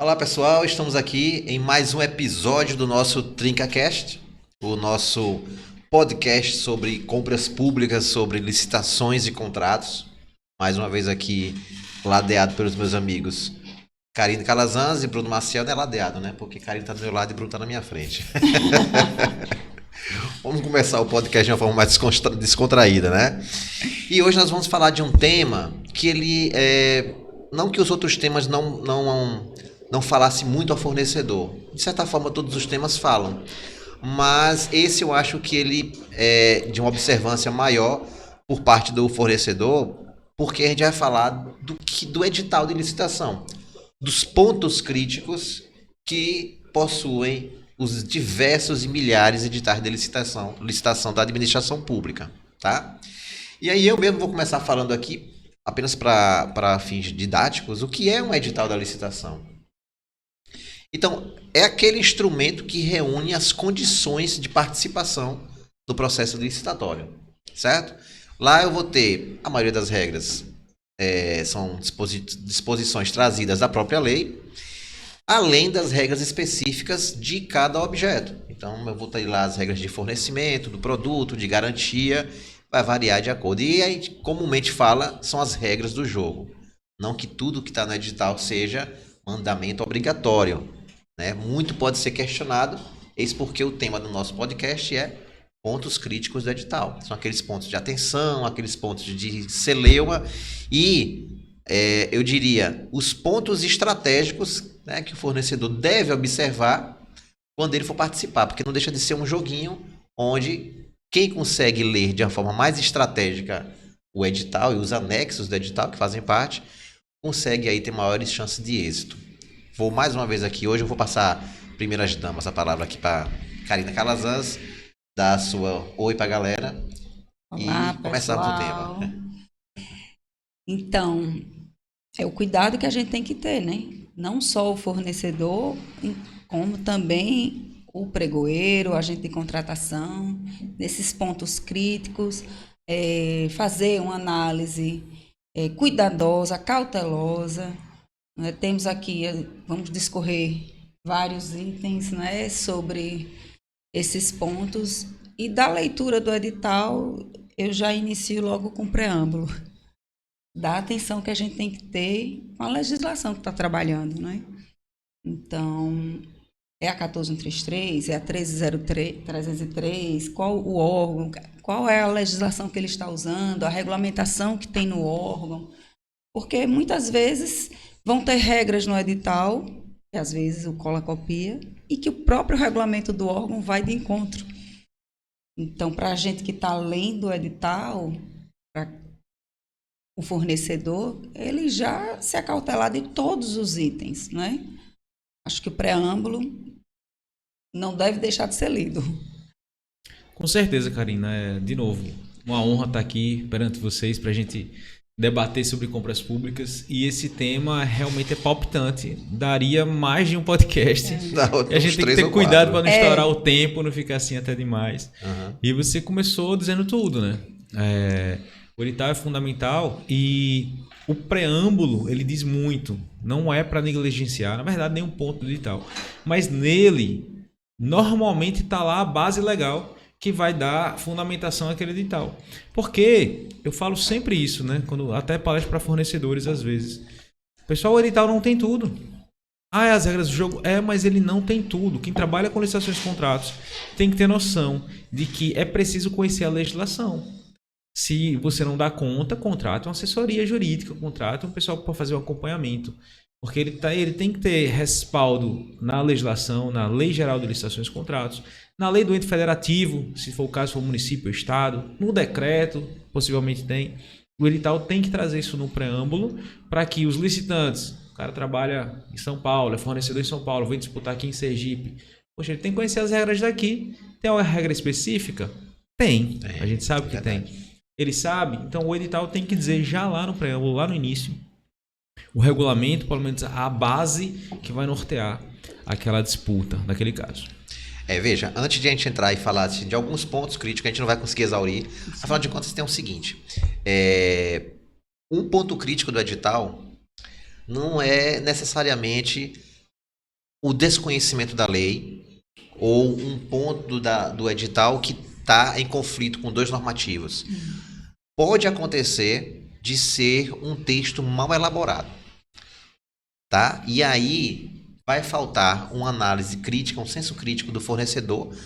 Olá pessoal, estamos aqui em mais um episódio do nosso TrincaCast, o nosso podcast sobre compras públicas, sobre licitações e contratos. Mais uma vez aqui ladeado pelos meus amigos Karine Calazans e Bruno Maciel. Não é ladeado, né? Porque Karine está do meu lado e Bruno está na minha frente. Vamos começar o podcast de uma forma mais descontraída, né? E hoje nós vamos falar de um tema que ele é... Não que os outros temas não falasse muito ao fornecedor. De certa forma, todos os temas falam. Mas esse eu acho que ele é de uma observância maior por parte do fornecedor, porque a gente vai falar do edital de licitação, dos pontos críticos que possuem os diversos e milhares de editais de licitação da administração pública, tá? E aí eu mesmo vou começar falando aqui, apenas para fins didáticos, o que é um edital da licitação. Então, é aquele instrumento que reúne as condições de participação do processo licitatório, certo? Lá eu vou ter, a maioria das regras são disposições trazidas da própria lei, além das regras específicas de cada objeto. Então, eu vou ter lá as regras de fornecimento, do produto, de garantia, vai variar de acordo. E a gente comumente fala, são as regras do jogo. Não que tudo que está no edital seja mandamento obrigatório, né? Muito pode ser questionado, eis porque o tema do nosso podcast é pontos críticos do edital. São aqueles pontos de atenção, aqueles pontos de celeuma e, eu diria, os pontos estratégicos, né, que o fornecedor deve observar quando ele for participar, porque não deixa de ser um joguinho onde quem consegue ler de uma forma mais estratégica o edital e os anexos do edital que fazem parte, consegue aí ter maiores chances de êxito. Vou mais uma vez aqui, hoje eu vou passar primeiras damas a palavra aqui para Karine Calazans, dar a sua oi para a galera. Olá, e começarmos o pessoal. tema. Então, é o cuidado que a gente tem que ter, né? Não só o fornecedor, como também o pregoeiro, o agente de contratação, nesses pontos críticos, fazer uma análise cuidadosa, cautelosa. Né? Temos aqui, vamos discorrer vários itens, né, sobre esses pontos. E da leitura do edital, eu já inicio logo com o preâmbulo. Da atenção que a gente tem que ter com a legislação que está trabalhando, né? Então, é a 14133, é a 13003, qual o órgão, qual é a legislação que ele está usando, a regulamentação que tem no órgão, porque muitas vezes vão ter regras no edital, que às vezes o cola copia, e que o próprio regulamento do órgão vai de encontro. Então, para a gente que está lendo o edital, para o fornecedor, ele já se acautelar de todos os itens, né? Acho que o preâmbulo não deve deixar de ser lido. Com certeza, Karina. De novo, uma honra estar aqui perante vocês para a gente debater sobre compras públicas. E esse tema realmente é palpitante. Daria mais de um podcast. E a gente tem que ter cuidado para não estourar o tempo, não ficar assim até demais. Uhum. E você começou dizendo tudo, né? O edital é fundamental e o preâmbulo, ele diz muito. Não é para negligenciar, na verdade, nenhum ponto do edital. Mas nele, normalmente está lá a base legal que vai dar fundamentação àquele edital. Porque eu falo sempre isso, né? Quando até palestro para fornecedores às vezes. Pessoal, o edital não tem tudo. As regras do jogo. Mas ele não tem tudo. Quem trabalha com licitações e contratos tem que ter noção de que é preciso conhecer a legislação. Se você não dá conta, contrata uma assessoria jurídica, contrata um pessoal para fazer um acompanhamento. Porque ele tem que ter respaldo na legislação, na Lei Geral de Licitações e Contratos, na lei do ente federativo, se for o caso, for município ou estado, no decreto, possivelmente tem. O edital tem que trazer isso no preâmbulo para que os licitantes, o cara trabalha em São Paulo, é fornecedor em São Paulo, vem disputar aqui em Sergipe. Poxa, ele tem que conhecer as regras daqui. Tem uma regra específica? Tem. A gente sabe que tem. Ele sabe? Então o edital tem que dizer já lá no preâmbulo, lá no início, o regulamento, pelo menos a base que vai nortear aquela disputa, naquele caso. Veja, antes de a gente entrar e falar assim, de alguns pontos críticos, a gente não vai conseguir exaurir. Afinal de contas, tem o seguinte. Um ponto crítico do edital não é necessariamente o desconhecimento da lei ou um ponto do edital que está em conflito com dois normativos. Pode acontecer de ser um texto mal elaborado, tá? E aí vai faltar uma análise crítica, um senso crítico do fornecedor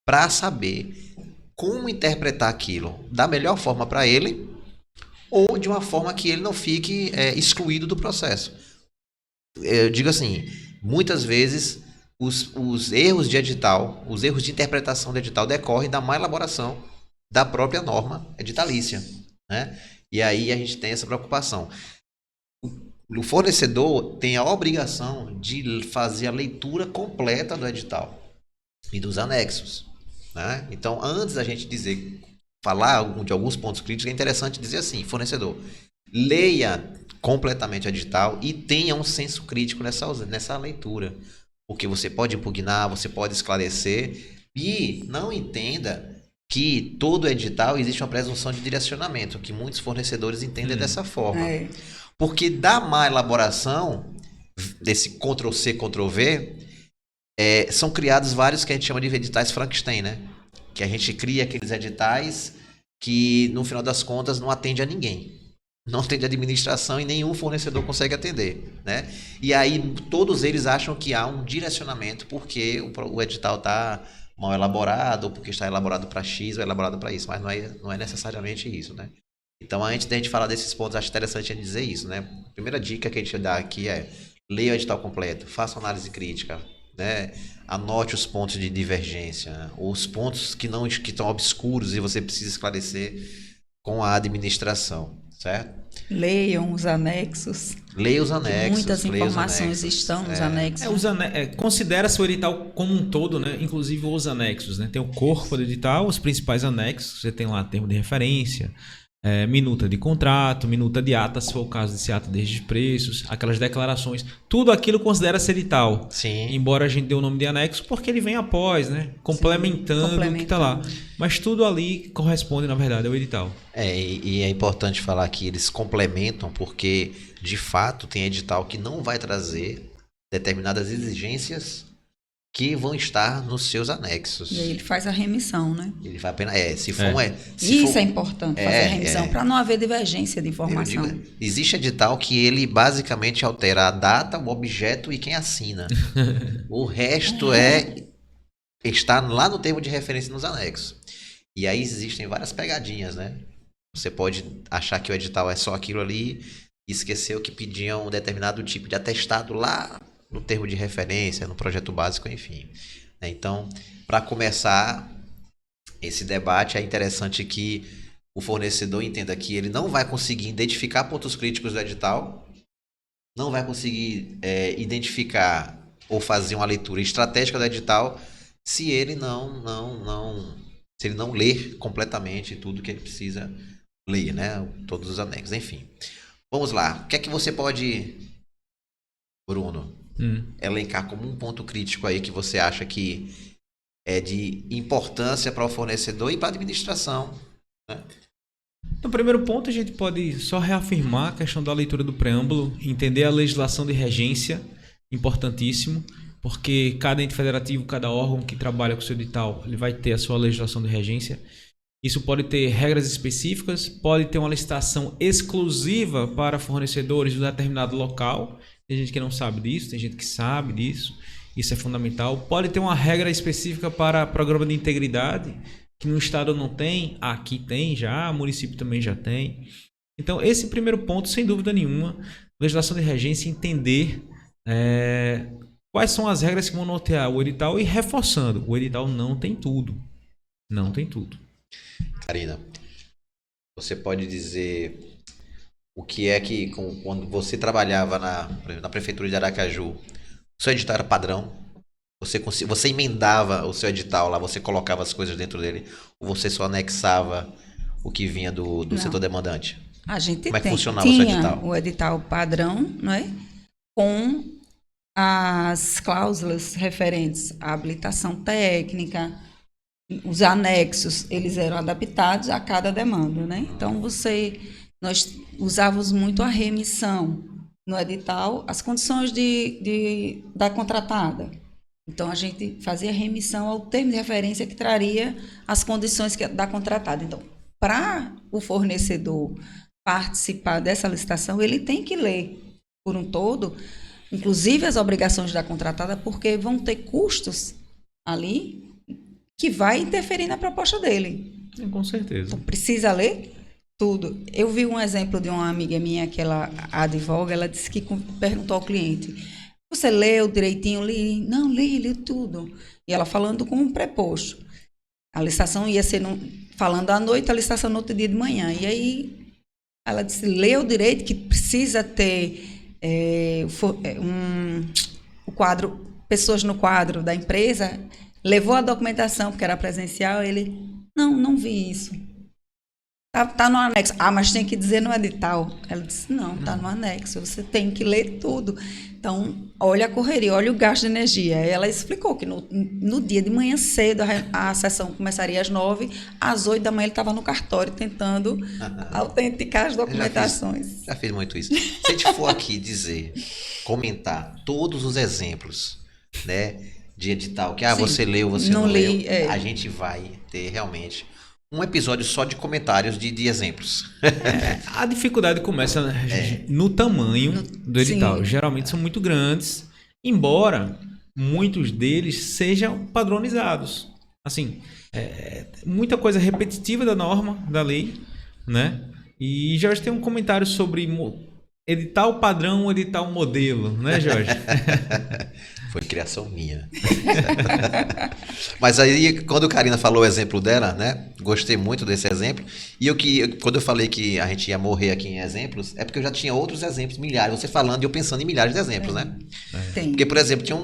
para saber como interpretar aquilo da melhor forma para ele ou de uma forma que ele não fique excluído do processo. Eu digo assim, muitas vezes os erros de edital, os erros de interpretação do edital decorrem da má elaboração da própria norma editalícia, né? E aí a gente tem essa preocupação. O fornecedor tem a obrigação de fazer a leitura completa do edital e dos anexos, né? Então, antes da gente falar de alguns pontos críticos, é interessante dizer assim, fornecedor, leia completamente o edital e tenha um senso crítico nessa leitura, porque você pode impugnar, você pode esclarecer e não entenda que todo edital existe uma presunção de direcionamento, que muitos fornecedores entendem dessa forma. Porque da má elaboração, desse Ctrl-C, Ctrl-V, são criados vários que a gente chama de editais Frankenstein, né? Que a gente cria aqueles editais que, no final das contas, não atende a ninguém. Não atende a administração e nenhum fornecedor consegue atender, né? E aí todos eles acham que há um direcionamento porque o edital está mal elaborado, ou porque está elaborado para X ou elaborado para isso, mas não é necessariamente isso, né? Então, antes da gente falar desses pontos, acho interessante a gente dizer isso, né? A primeira dica que a gente dá aqui é leia o edital completo, faça uma análise crítica, né? Anote os pontos de divergência, né? Os pontos que estão obscuros e você precisa esclarecer com a administração, certo? Leiam os anexos. Leia os anexos. Muitas informações estão nos anexos. Considera-se o edital como um todo, né? Inclusive os anexos, né? Tem o corpo do edital, os principais anexos, você tem lá termo de referência, minuta de contrato, minuta de ata, se for o caso desse ata de preços, aquelas declarações, tudo aquilo considera-se edital. Sim. Embora a gente dê o nome de anexo, porque ele vem após, né? Complementando o que está lá. Mas tudo ali corresponde, na verdade, ao edital. E é importante falar que eles complementam, porque, de fato, tem edital que não vai trazer determinadas exigências que vão estar nos seus anexos. E aí ele faz a remissão, né? Ele vai apenas. Isso é importante, fazer a remissão, para não haver divergência de informação. Existe edital que ele basicamente altera a data, o objeto e quem assina. O resto está lá no termo de referência nos anexos. E aí existem várias pegadinhas, né? Você pode achar que o edital é só aquilo ali e esqueceu que pediam um determinado tipo de atestado lá no termo de referência, no projeto básico, enfim. Então, para começar esse debate, é interessante que o fornecedor entenda que ele não vai conseguir identificar pontos críticos do edital, não vai conseguir identificar ou fazer uma leitura estratégica do edital se ele se ele não ler completamente tudo que ele precisa ler, né? Todos os anexos, enfim. Vamos lá. O que é que você pode, Bruno, elencar como um ponto crítico aí que você acha que é de importância para o fornecedor e para a administração, né? No primeiro ponto, a gente pode só reafirmar a questão da leitura do preâmbulo, entender a legislação de regência, importantíssimo, porque cada ente federativo, cada órgão que trabalha com o seu edital, ele vai ter a sua legislação de regência. Isso pode ter regras específicas, pode ter uma licitação exclusiva para fornecedores de um determinado local. Tem gente que não sabe disso, tem gente que sabe disso. Isso é fundamental. Pode ter uma regra específica para programa de integridade, que no estado não tem, aqui tem já, o município também já tem. Então, esse primeiro ponto, sem dúvida nenhuma, legislação de regência, entender quais são as regras que vão nortear o edital e reforçando, o edital não tem tudo. Não tem tudo. Karina, você pode dizer o que é que, quando você trabalhava na prefeitura de Aracaju, o seu edital era padrão? Você emendava o seu edital lá, você colocava as coisas dentro dele, ou você só anexava o que vinha do setor demandante? A gente Como é que funcionava o seu edital? O edital padrão, não é? Com as cláusulas referentes à habilitação técnica, os anexos, eles eram adaptados a cada demanda, né? Então, nós usávamos muito a remissão, no edital as condições da contratada. Então, a gente fazia remissão ao termo de referência que traria as condições da contratada. Então, para o fornecedor participar dessa licitação, ele tem que ler por um todo, inclusive as obrigações da contratada, porque vão ter custos ali que vai interferir na proposta dele. Com certeza. Então, precisa ler tudo. Eu vi um exemplo de uma amiga minha que ela advoga, ela disse que perguntou ao cliente: você leu direitinho? Li? Não, li tudo. E ela falando com um preposto. A licitação ia ser falando à noite, a licitação no outro dia de manhã. E aí ela disse: leu direito, que precisa ter o quadro, pessoas no quadro da empresa. Levou a documentação, porque era presencial. Ele: não vi isso. Tá no anexo. Mas tem que dizer no edital. Ela disse: não, tá no anexo. Você tem que ler tudo. Então, olha a correria, olha o gasto de energia. Ela explicou que no dia de manhã cedo, a sessão começaria às 9, às 8 da manhã ele estava no cartório tentando autenticar as documentações. Já fiz muito isso. Se a gente for aqui comentar todos os exemplos, né, de edital, que Sim, você leu, você não leu, li, a gente vai ter realmente um episódio só de comentários de exemplos. A dificuldade começa no tamanho do edital. Sim. Geralmente são muito grandes, embora muitos deles sejam padronizados. Assim, muita coisa repetitiva da norma, da lei, né? E Jorge tem um comentário sobre edital padrão, edital modelo, né, Jorge? Foi criação minha. Mas aí, quando a Karina falou o exemplo dela, né? Gostei muito desse exemplo. E quando eu falei que a gente ia morrer aqui em exemplos, é porque eu já tinha outros exemplos, milhares. Você falando e eu pensando em milhares de exemplos, né? Tem. Porque, por exemplo, tinha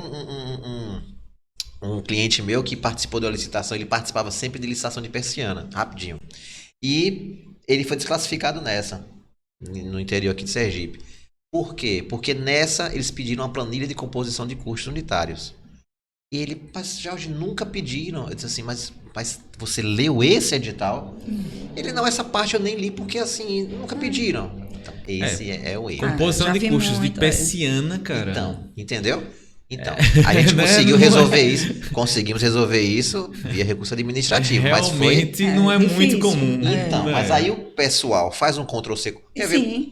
um cliente meu que participou da licitação. Ele participava sempre de licitação de persiana, rapidinho. E ele foi desclassificado nessa, no interior aqui de Sergipe. Por quê? Porque nessa eles pediram uma planilha de composição de custos unitários. E ele: mas Jorge, nunca pediram. Eu disse assim: mas você leu esse edital? Ele: não, essa parte eu nem li porque assim, nunca pediram. Então, esse é o erro. Composição já de vi custos muito, de persiana, cara. Então, entendeu? Então, a gente conseguiu resolver isso. Conseguimos resolver isso via recurso administrativo. Realmente mas não é difícil. muito comum. então, mas aí o pessoal faz um Ctrl+C.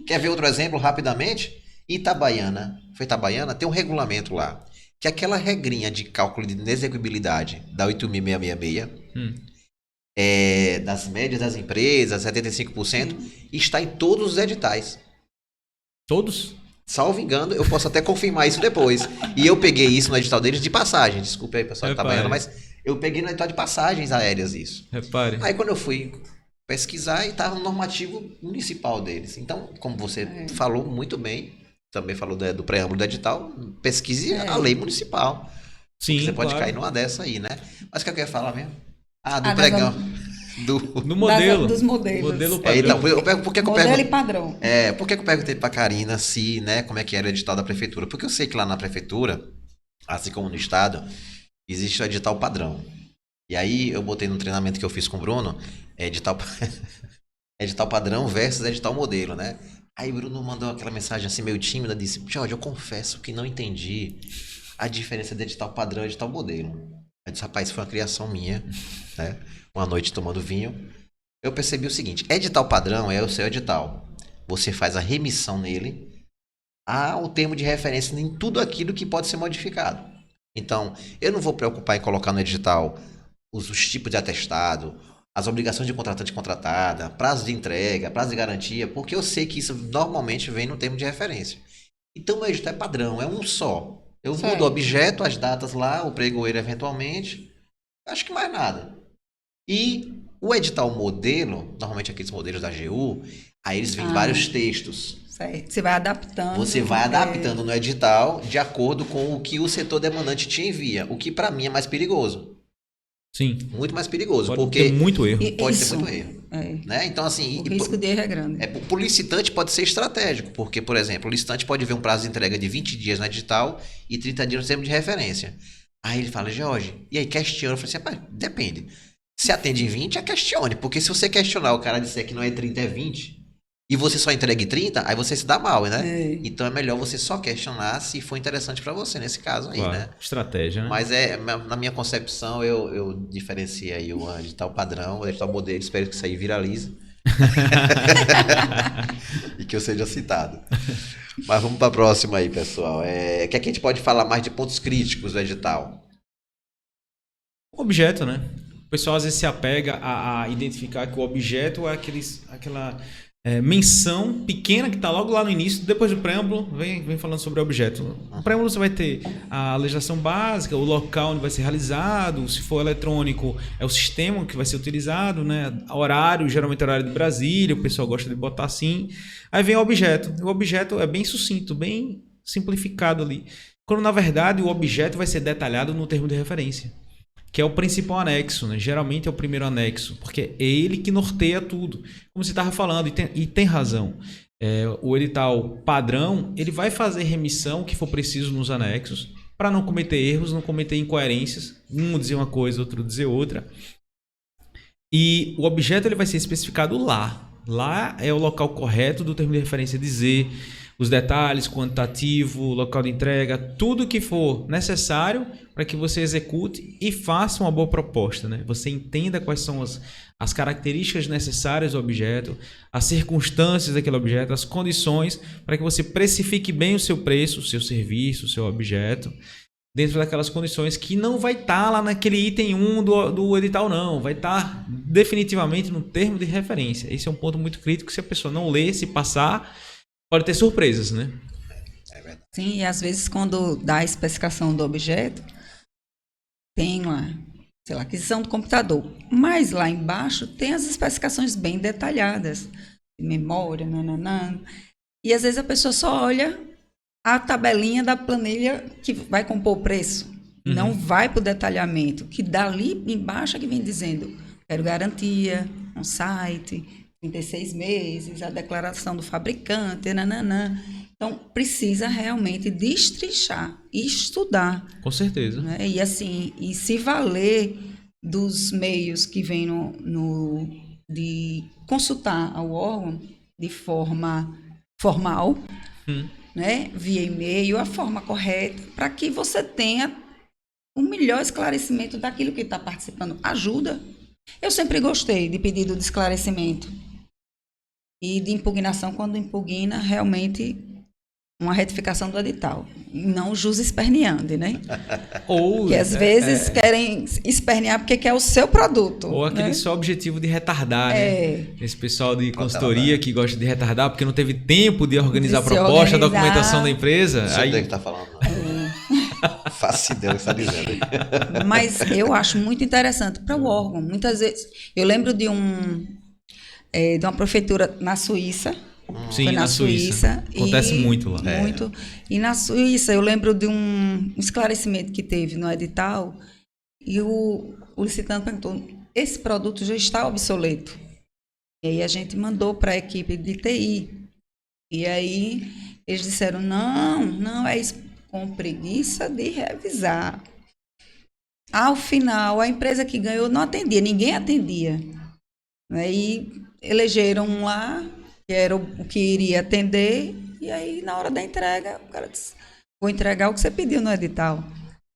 Quer ver outro exemplo rapidamente? Itabaiana. Foi Itabaiana? Tem um regulamento lá. Que aquela regrinha de cálculo de inexequibilidade da 8.666, das médias das empresas, 75%, está em todos os editais. Todos? Salvo engano, eu posso até confirmar isso depois. E eu peguei isso no edital deles de passagem. Desculpe aí, pessoal, que tá banhando, mas eu peguei no edital de passagens aéreas isso. Repare. Aí quando eu fui pesquisar, estava no normativo municipal deles. Então, como você falou muito bem, também falou do preâmbulo do edital, pesquise a lei municipal. Sim, você pode claro. cair numa dessa aí, né? Mas o que eu ia falar mesmo? Do pregão. No modelo. Dos modelos. Modelo padrão. Então, por que eu Modelo pergunto? e padrão. Por que eu perguntei pra Karina se, né, como é que era o edital da prefeitura? Porque eu sei que lá na prefeitura, assim como no estado, existe o edital padrão. E aí eu botei no treinamento que eu fiz com o Bruno, edital padrão versus edital modelo, né? Aí o Bruno mandou aquela mensagem assim meio tímida, disse: Jorge, eu confesso que não entendi a diferença de edital padrão e edital modelo. Eu disse: rapaz, foi uma criação minha, né? Uma noite tomando vinho. Eu percebi o seguinte: edital padrão é o seu edital. Você faz a remissão nele ao termo de referência em tudo aquilo que pode ser modificado. Então, eu não vou preocupar em colocar no edital os tipos de atestado, as obrigações de contratante e contratada, prazo de entrega, prazo de garantia, porque eu sei que isso normalmente vem no termo de referência. Então, meu edital é padrão, é um só. Eu mudo o objeto, as datas lá, o pregoeiro eventualmente, acho que mais nada. E o edital modelo, normalmente aqueles modelos da AGU, aí eles vêm vários textos. Certo. Você vai adaptando. Você vai adaptando no edital de acordo com o que o setor demandante te envia, o que para mim é mais perigoso. Sim. Muito mais perigoso, Pode porque ter muito erro. Pode Isso. ter muito erro. Né? Então, assim, O risco de erro é grande. o licitante pode ser estratégico, porque, por exemplo, o licitante pode ver um prazo de entrega de 20 dias no edital e 30 dias no termo de referência. Aí ele fala: Jorge, e aí questiona? Eu falei assim: rapaz, depende. Se atende em 20, questione, porque se você questionar o cara disser que não é 30, é 20, e você só entrega em 30, aí você se dá mal, né? É. Então é melhor você só questionar se for interessante para você nesse caso aí, Claro, né? estratégia, né? Mas na minha concepção, eu diferencio aí o edital padrão, o edital modelo, espero que isso aí viralize. E que eu seja citado. Mas vamos para a próxima aí, pessoal. O que é que a gente pode falar mais de pontos críticos do edital? Objeto, né? O pessoal às vezes se apega a identificar que o objeto é aquela menção pequena que está logo lá no início, depois do preâmbulo, vem falando sobre o objeto. No preâmbulo você vai ter a legislação básica, o local onde vai ser realizado, se for eletrônico, é o sistema que vai ser utilizado, né? Horário, geralmente horário de Brasília, o pessoal gosta de botar assim. Aí vem o objeto. O objeto é bem sucinto, bem simplificado ali. Quando, na verdade, o objeto vai ser detalhado no termo de referência, que é o principal anexo, né? Geralmente é o primeiro anexo, porque é ele que norteia tudo. Como você estava falando, e tem razão. O edital padrão, ele vai fazer remissão que for preciso nos anexos, para não cometer erros, não cometer incoerências, um dizer uma coisa, outro dizer outra. E o objeto ele vai ser especificado lá. Lá é o local correto do termo de referência dizer os detalhes, quantitativo, local de entrega, tudo que for necessário para que você execute e faça uma boa proposta, né? Você entenda quais são as características necessárias do objeto, as circunstâncias daquele objeto, as condições para que você precifique bem o seu preço, o seu serviço, o seu objeto, dentro daquelas condições que não vai estar lá naquele item 1 do edital, não. Vai estar definitivamente no termo de referência. Esse é um ponto muito crítico. Se a pessoa não ler, se passar, pode ter surpresas, né? É verdade. Sim, e às vezes quando dá a especificação do objeto, tem lá, sei lá, aquisição do computador. Mas lá embaixo tem as especificações bem detalhadas, de memória, nananã. E às vezes a pessoa só olha a tabelinha da planilha que vai compor o preço. Não vai para o detalhamento, que dali embaixo é que vem dizendo, quero garantia, um site, 36 meses, a declaração do fabricante, nananã. Então, precisa realmente destrinchar e estudar. Com certeza. Né? E assim, e se valer dos meios que vem de consultar ao órgão de forma formal, né? Via e-mail, a forma correta, para que você tenha o melhor esclarecimento daquilo que está participando. Ajuda. Eu sempre gostei de pedido de esclarecimento e de impugnação, quando impugna realmente uma retificação do edital, não jus esperneando, né? Ou que às vezes querem espernear porque quer o seu produto. Ou aquele né? só objetivo de retardar, né? Esse pessoal de consultoria que gosta de retardar porque não teve tempo de organizar a proposta, a documentação da empresa. Não sei o que está falando. Faço ideia do que está dizendo. Mas eu acho muito interessante para o órgão. Muitas vezes, eu lembro de uma prefeitura na Suíça. Sim, foi na Suíça. Acontece muito lá. Muito. E na Suíça, eu lembro de um esclarecimento que teve no edital, e o licitante perguntou, esse produto já está obsoleto. E aí a gente mandou para a equipe de TI. E aí eles disseram, não é isso, com preguiça de revisar. Ao final, a empresa que ganhou não atendia, ninguém atendia. Aí elegeram um lá, que era o que iria atender, e aí na hora da entrega, o cara disse, vou entregar o que você pediu no edital,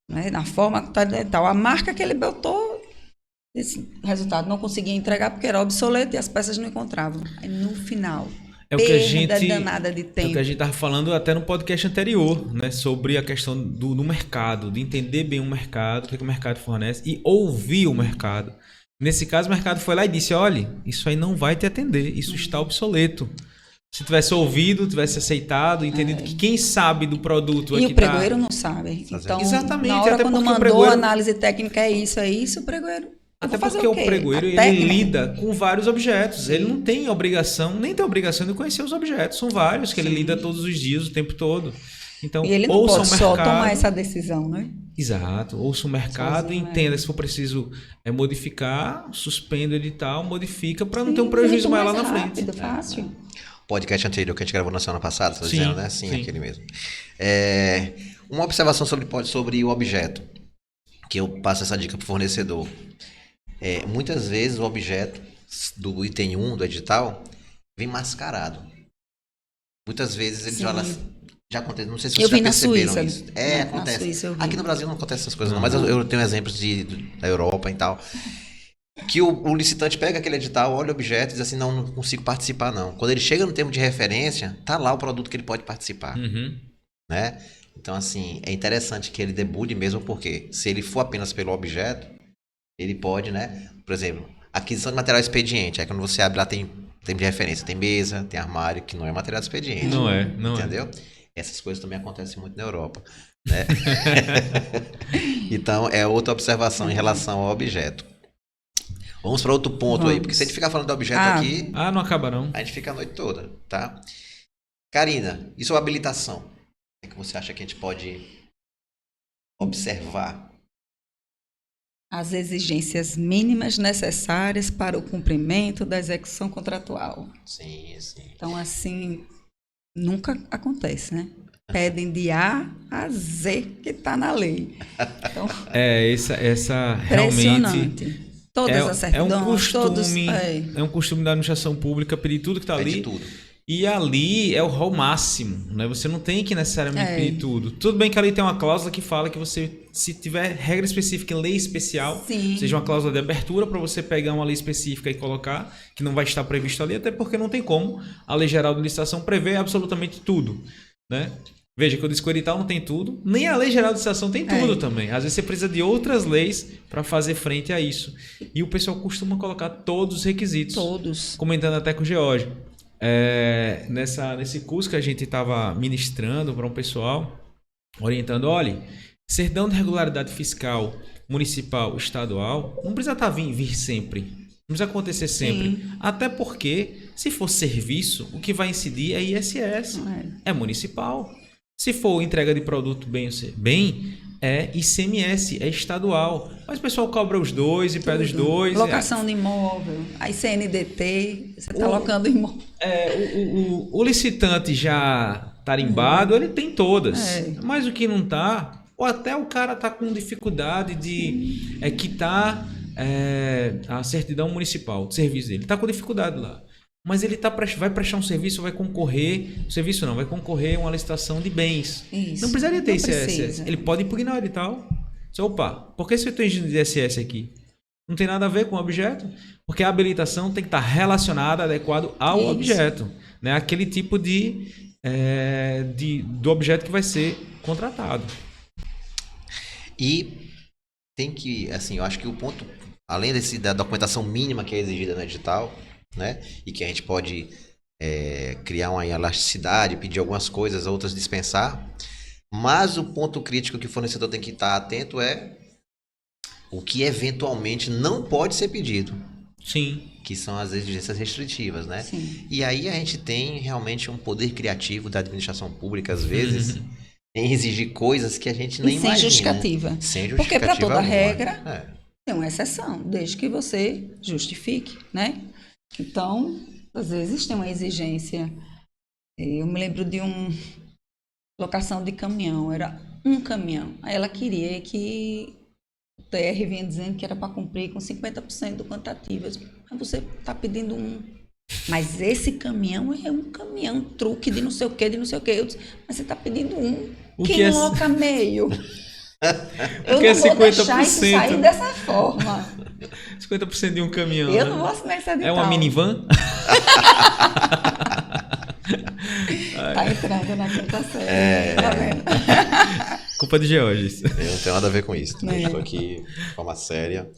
né? Na forma que está no edital. A marca que ele botou, esse resultado não conseguia entregar porque era obsoleto e as peças não encontravam. Aí no final, é o que a gente danada de tempo. É o que a gente estava falando até no podcast anterior, né? Sobre a questão do mercado, de entender bem o mercado, o que o mercado fornece e ouvir o mercado. Nesse caso, o mercado foi lá e disse, olha, isso aí não vai te atender, isso está obsoleto. Se tivesse ouvido, tivesse aceitado, entendido que quem sabe do produto... E o pregoeiro não sabe. Então, exatamente, na hora até quando mandou a análise técnica é isso, o pregoeiro... Até porque o pregoeiro ele lida com vários objetos. Ele não tem obrigação, nem tem obrigação de conhecer os objetos. São vários que ele lida todos os dias, o tempo todo. Então, e ele não ouça pode o mercado, só tomar essa decisão, né? Exato. Ouça o mercado e entenda. Se for preciso modificar, suspenda o edital, modifica para não ter um prejuízo maior lá na frente. Rápido, fácil. Podcast anterior que a gente gravou na semana passada, você está dizendo, né? Sim, aquele mesmo. Uma observação sobre o objeto, que eu passo essa dica para o fornecedor. Muitas vezes o objeto do item 1 do edital, vem mascarado. Muitas vezes eles Sim. já acontece, não sei se Eu vocês vi já na perceberam Suíça. isso. Na Acontece. Suíça eu vi. Aqui no Brasil não acontece essas coisas não, mas eu tenho exemplos da Europa e tal. Que o licitante pega aquele edital, olha o objeto e diz assim, não consigo participar não. Quando ele chega no termo de referência, tá lá o produto que ele pode participar, né? Então, assim, é interessante que ele debude mesmo, porque se ele for apenas pelo objeto, ele pode, né? Por exemplo, aquisição de material expediente. Aí quando você abre lá, tem termo de referência, tem mesa, tem armário, que não é material expediente. Não é. Entendeu? Essas coisas também acontecem muito na Europa, né? Então, é outra observação em relação ao objeto. Vamos para outro ponto aí, porque se a gente ficar falando do objeto aqui, não acaba não. a gente fica a noite toda, tá? Karina, e sua habilitação? O que você acha que a gente pode observar? As exigências mínimas necessárias para o cumprimento da execução contratual. Sim, sim. Então, assim, nunca acontece, né? Pedem de A a Z que está na lei. Então, Essa realmente impressionante. Todas as certidões, é um costume da administração pública pedir tudo que está ali. Tudo. E ali é o rol máximo, né? Você não tem que necessariamente pedir tudo. Tudo bem que ali tem uma cláusula que fala que você, se tiver regra específica em lei especial, seja uma cláusula de abertura para você pegar uma lei específica e colocar, que não vai estar previsto ali, até porque não tem como a Lei Geral de Licitação prever absolutamente tudo, né? Veja que o disco edital não tem tudo, nem a Lei Geral de Licitação tem tudo também. Às vezes você precisa de outras leis para fazer frente a isso. E o pessoal costuma colocar todos os requisitos. Todos. Comentando até com o George. Nesse curso que a gente estava ministrando para um pessoal, orientando, olha, certidão de regularidade fiscal municipal, estadual, não precisa vir sempre. Não precisa acontecer sempre. Até porque, se for serviço, o que vai incidir é ISS. É municipal. Se for entrega de produto bem, é ICMS, é estadual. Mas o pessoal cobra os dois e pede os dois. Locação de imóvel, aí CNDT, você está locando imóvel. O licitante já tarimbado, ele tem todas. Mas o que não está, ou até o cara está com dificuldade de quitar a certidão municipal de serviço dele. Está com dificuldade lá. Mas ele vai prestar um serviço, vai concorrer a uma licitação de bens. Isso. Não precisaria ter ISS. Ele pode impugnar o edital. Opa, por que você tem de ISS aqui? Não tem nada a ver com o objeto? Porque a habilitação tem que estar relacionada, adequado ao objeto. Né? Aquele tipo do objeto que vai ser contratado. E tem que, assim, eu acho que o ponto, além da documentação mínima que é exigida no edital, né? E que a gente pode criar uma elasticidade, pedir algumas coisas, outras dispensar. Mas o ponto crítico que o fornecedor tem que estar atento é o que eventualmente não pode ser pedido. Sim. Que são as exigências restritivas, né? Sim. E aí a gente tem realmente um poder criativo da administração pública, às vezes, em exigir coisas que a gente nem imagina. Sem justificativa. Sem justificativa. Porque para toda alguma. regra tem uma exceção, desde que você justifique, né? Então, às vezes tem uma exigência. Eu me lembro de uma locação de caminhão, era um caminhão. Aí ela queria que o TR vinha dizendo que era para cumprir com 50% do quantitativo. Mas você está pedindo um. Mas esse caminhão é um caminhão truque de não sei o que, de não sei o que. Eu disse, mas você está pedindo um. Quem loca meio? Eu não vou deixar isso sair dessa forma. 50% de um caminhão. Eu não vou assinar esse edital. É uma minivan? Tá entrando na quinta série. Tá vendo? Culpa de Georges. Eu não tenho nada a ver com isso. Eu estou aqui de forma séria.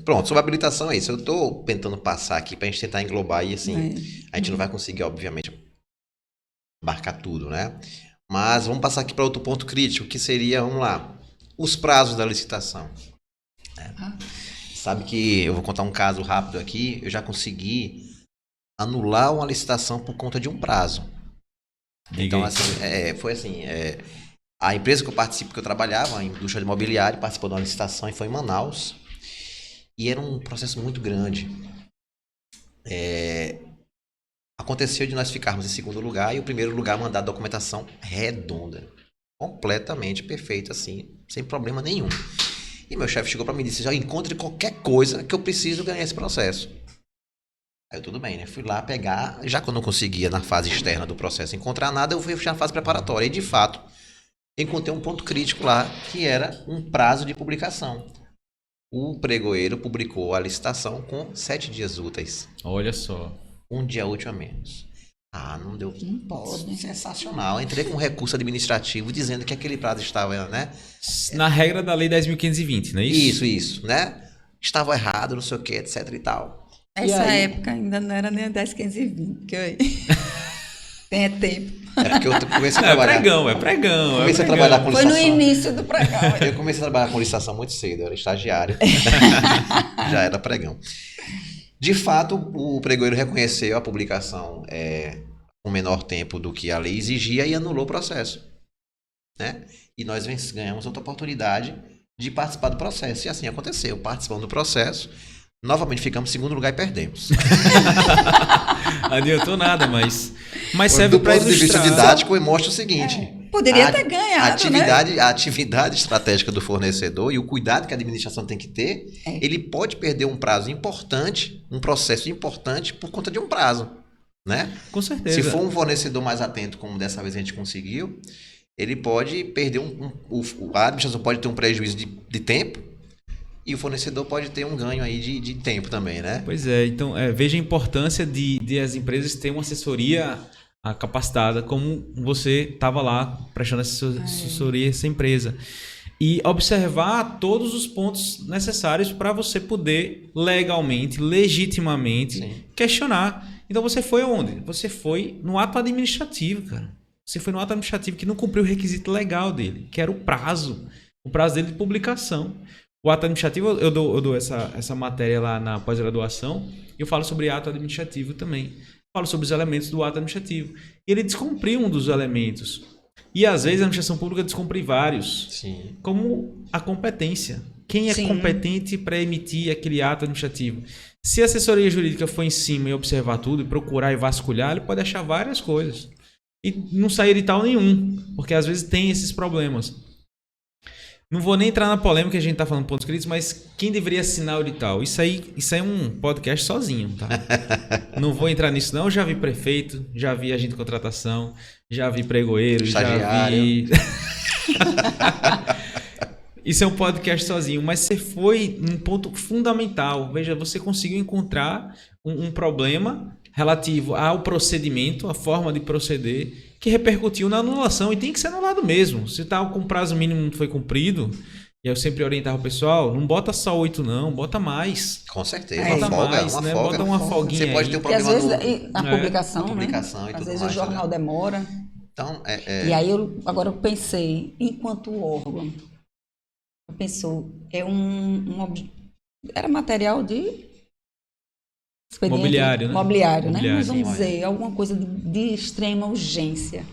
Pronto, sobre habilitação é isso. Eu estou tentando passar aqui para a gente tentar englobar e assim, a gente não vai conseguir, obviamente, abarcar tudo, né? Mas vamos passar aqui para outro ponto crítico, que seria, vamos lá, os prazos da licitação. Sabe que eu vou contar um caso rápido aqui, eu já consegui anular uma licitação por conta de um prazo. Então, assim, foi assim, a empresa que eu participo, que eu trabalhava, a indústria de imobiliário, participou de uma licitação e foi em Manaus. E era um processo muito grande. Aconteceu de nós ficarmos em segundo lugar e o primeiro lugar mandar a documentação redonda. Completamente perfeito, assim, sem problema nenhum. E meu chefe chegou para mim e disse, já encontre qualquer coisa que eu preciso ganhar esse processo. Aí tudo bem, né? Fui lá pegar, já que eu não conseguia na fase externa do processo encontrar nada, eu fui na fase preparatória. E de fato, encontrei um ponto crítico lá, que era um prazo de publicação. O pregoeiro publicou a licitação com 7 dias úteis. Olha só. Um dia útil a menos. Ah, não deu. Não pode. Sensacional. Entrei com um recurso administrativo dizendo que aquele prazo estava, né? Na regra da lei 10.520, não é isso? Isso, né? Estava errado, não sei o que, etc e tal. Essa E aí? época ainda não era nem a 10, 15 e 20, que eu... tem tempo. É porque eu comecei a Não, trabalhar. é pregão. Comecei a trabalhar com Foi no licitação. início do pregão. Eu comecei a trabalhar com licitação muito cedo, eu era estagiário. Já era pregão. De fato, o pregoeiro reconheceu a publicação com menor tempo do que a lei exigia e anulou o processo. Né? E nós ganhamos outra oportunidade de participar do processo. E assim aconteceu. Participando do processo, novamente ficamos em segundo lugar e perdemos. Adiantou nada, mas serve para Do ponto de vista ilustrar. didático, mostra o seguinte. Poderia ter ganhado, né? A atividade estratégica do fornecedor e o cuidado que a administração tem que ter, ele pode perder um prazo importante, um processo importante por conta de um prazo, né? Com certeza. Se for um fornecedor mais atento, como dessa vez a gente conseguiu, ele pode perder a administração pode ter um prejuízo de tempo e o fornecedor pode ter um ganho aí de tempo também, né? Pois é, então veja a importância de as empresas terem uma assessoria capacitada, como você estava lá prestando assessoria a essa empresa. E observar todos os pontos necessários para você poder legalmente, legitimamente questionar. Então você foi onde? Você foi no ato administrativo, cara. Você foi no ato administrativo que não cumpriu o requisito legal dele, que era o prazo dele de publicação. O ato administrativo, eu dou essa matéria lá na pós-graduação, e eu falo sobre ato administrativo também. Falo sobre os elementos do ato administrativo. E ele descumpriu um dos elementos. E às vezes a administração pública descumpre vários. Sim. Como a competência. Quem é Sim. competente para emitir aquele ato administrativo? Se a assessoria jurídica for em cima e observar tudo, e procurar e vasculhar, ele pode achar várias coisas. E não sair edital nenhum. Porque às vezes tem esses problemas. Não vou nem entrar na polêmica, a gente tá falando pontos críticos, mas quem deveria assinar o edital? Isso aí é um podcast sozinho, tá? Não vou entrar nisso não, eu já vi prefeito, já vi agente de contratação, já vi pregoeiro, já vi... Isso é um podcast sozinho, mas você foi um ponto fundamental. Veja, você conseguiu encontrar um problema relativo ao procedimento, a forma de proceder, que repercutiu na anulação, e tem que ser anulado mesmo. Se tá com prazo mínimo não foi cumprido, e eu sempre orientava o pessoal, não bota só 8 não, bota mais. Com certeza, Bota uma folga, mais, uma né? folga. Bota uma folguinha Você pode aí. ter um Porque às problema vezes a publicação, publicação né? e Às tudo vezes mais, o jornal né? demora. Então, E aí agora eu pensei, enquanto órgão, eu pensou, era material de expediente Mobiliário, né? Mobiliário, né? Mobiliário, Mas vamos sim, dizer, alguma coisa de extrema urgência.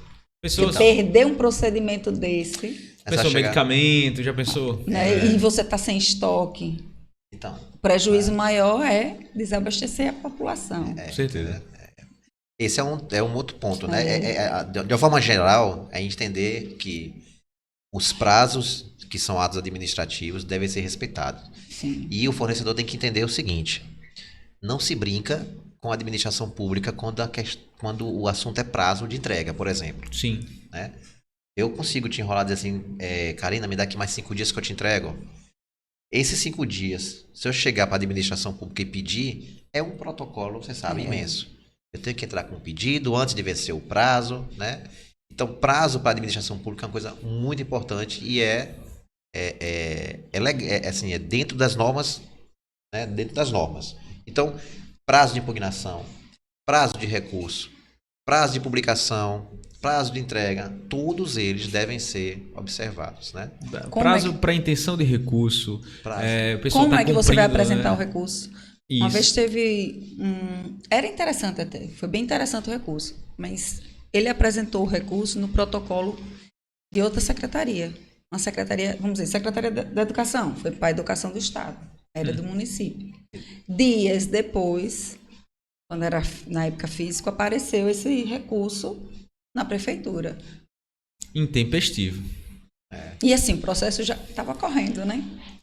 Pessoas, Perder um procedimento desse, pensou medicamento, já pensou? né? E você está sem estoque. Então, O prejuízo maior é desabastecer a população. Com certeza. esse é um outro ponto, né? De uma forma geral, é entender que os prazos que são atos administrativos devem ser respeitados. Sim. E o fornecedor tem que entender o seguinte: não se brinca com a administração pública quando o assunto é prazo de entrega, por exemplo. Sim. Né? Eu consigo te enrolar e dizer assim, Karina, me dá aqui mais 5 dias que eu te entrego. Esses 5 dias, se eu chegar para a administração pública e pedir, é um protocolo, você sabe, imenso. Eu tenho que entrar com um pedido antes de vencer o prazo, né? Então, prazo para a administração pública é uma coisa muito importante e é dentro das normas, né? Dentro das normas. Então, prazo de impugnação, prazo de recurso, prazo de publicação, prazo de entrega, todos eles devem ser observados, né? Prazo para intenção de recurso. Prazo. O pessoal Como tá é que você vai cumprindo, apresentar né? o recurso? Isso. Uma vez teve era interessante até, foi bem interessante o recurso, mas ele apresentou o recurso no protocolo de outra secretaria. Uma secretaria, vamos dizer, Secretaria da Educação, foi para a Educação do Estado, era do município. Dias depois, quando era na época físico, apareceu esse recurso na prefeitura. Intempestivo. E assim, o processo já estava correndo, né?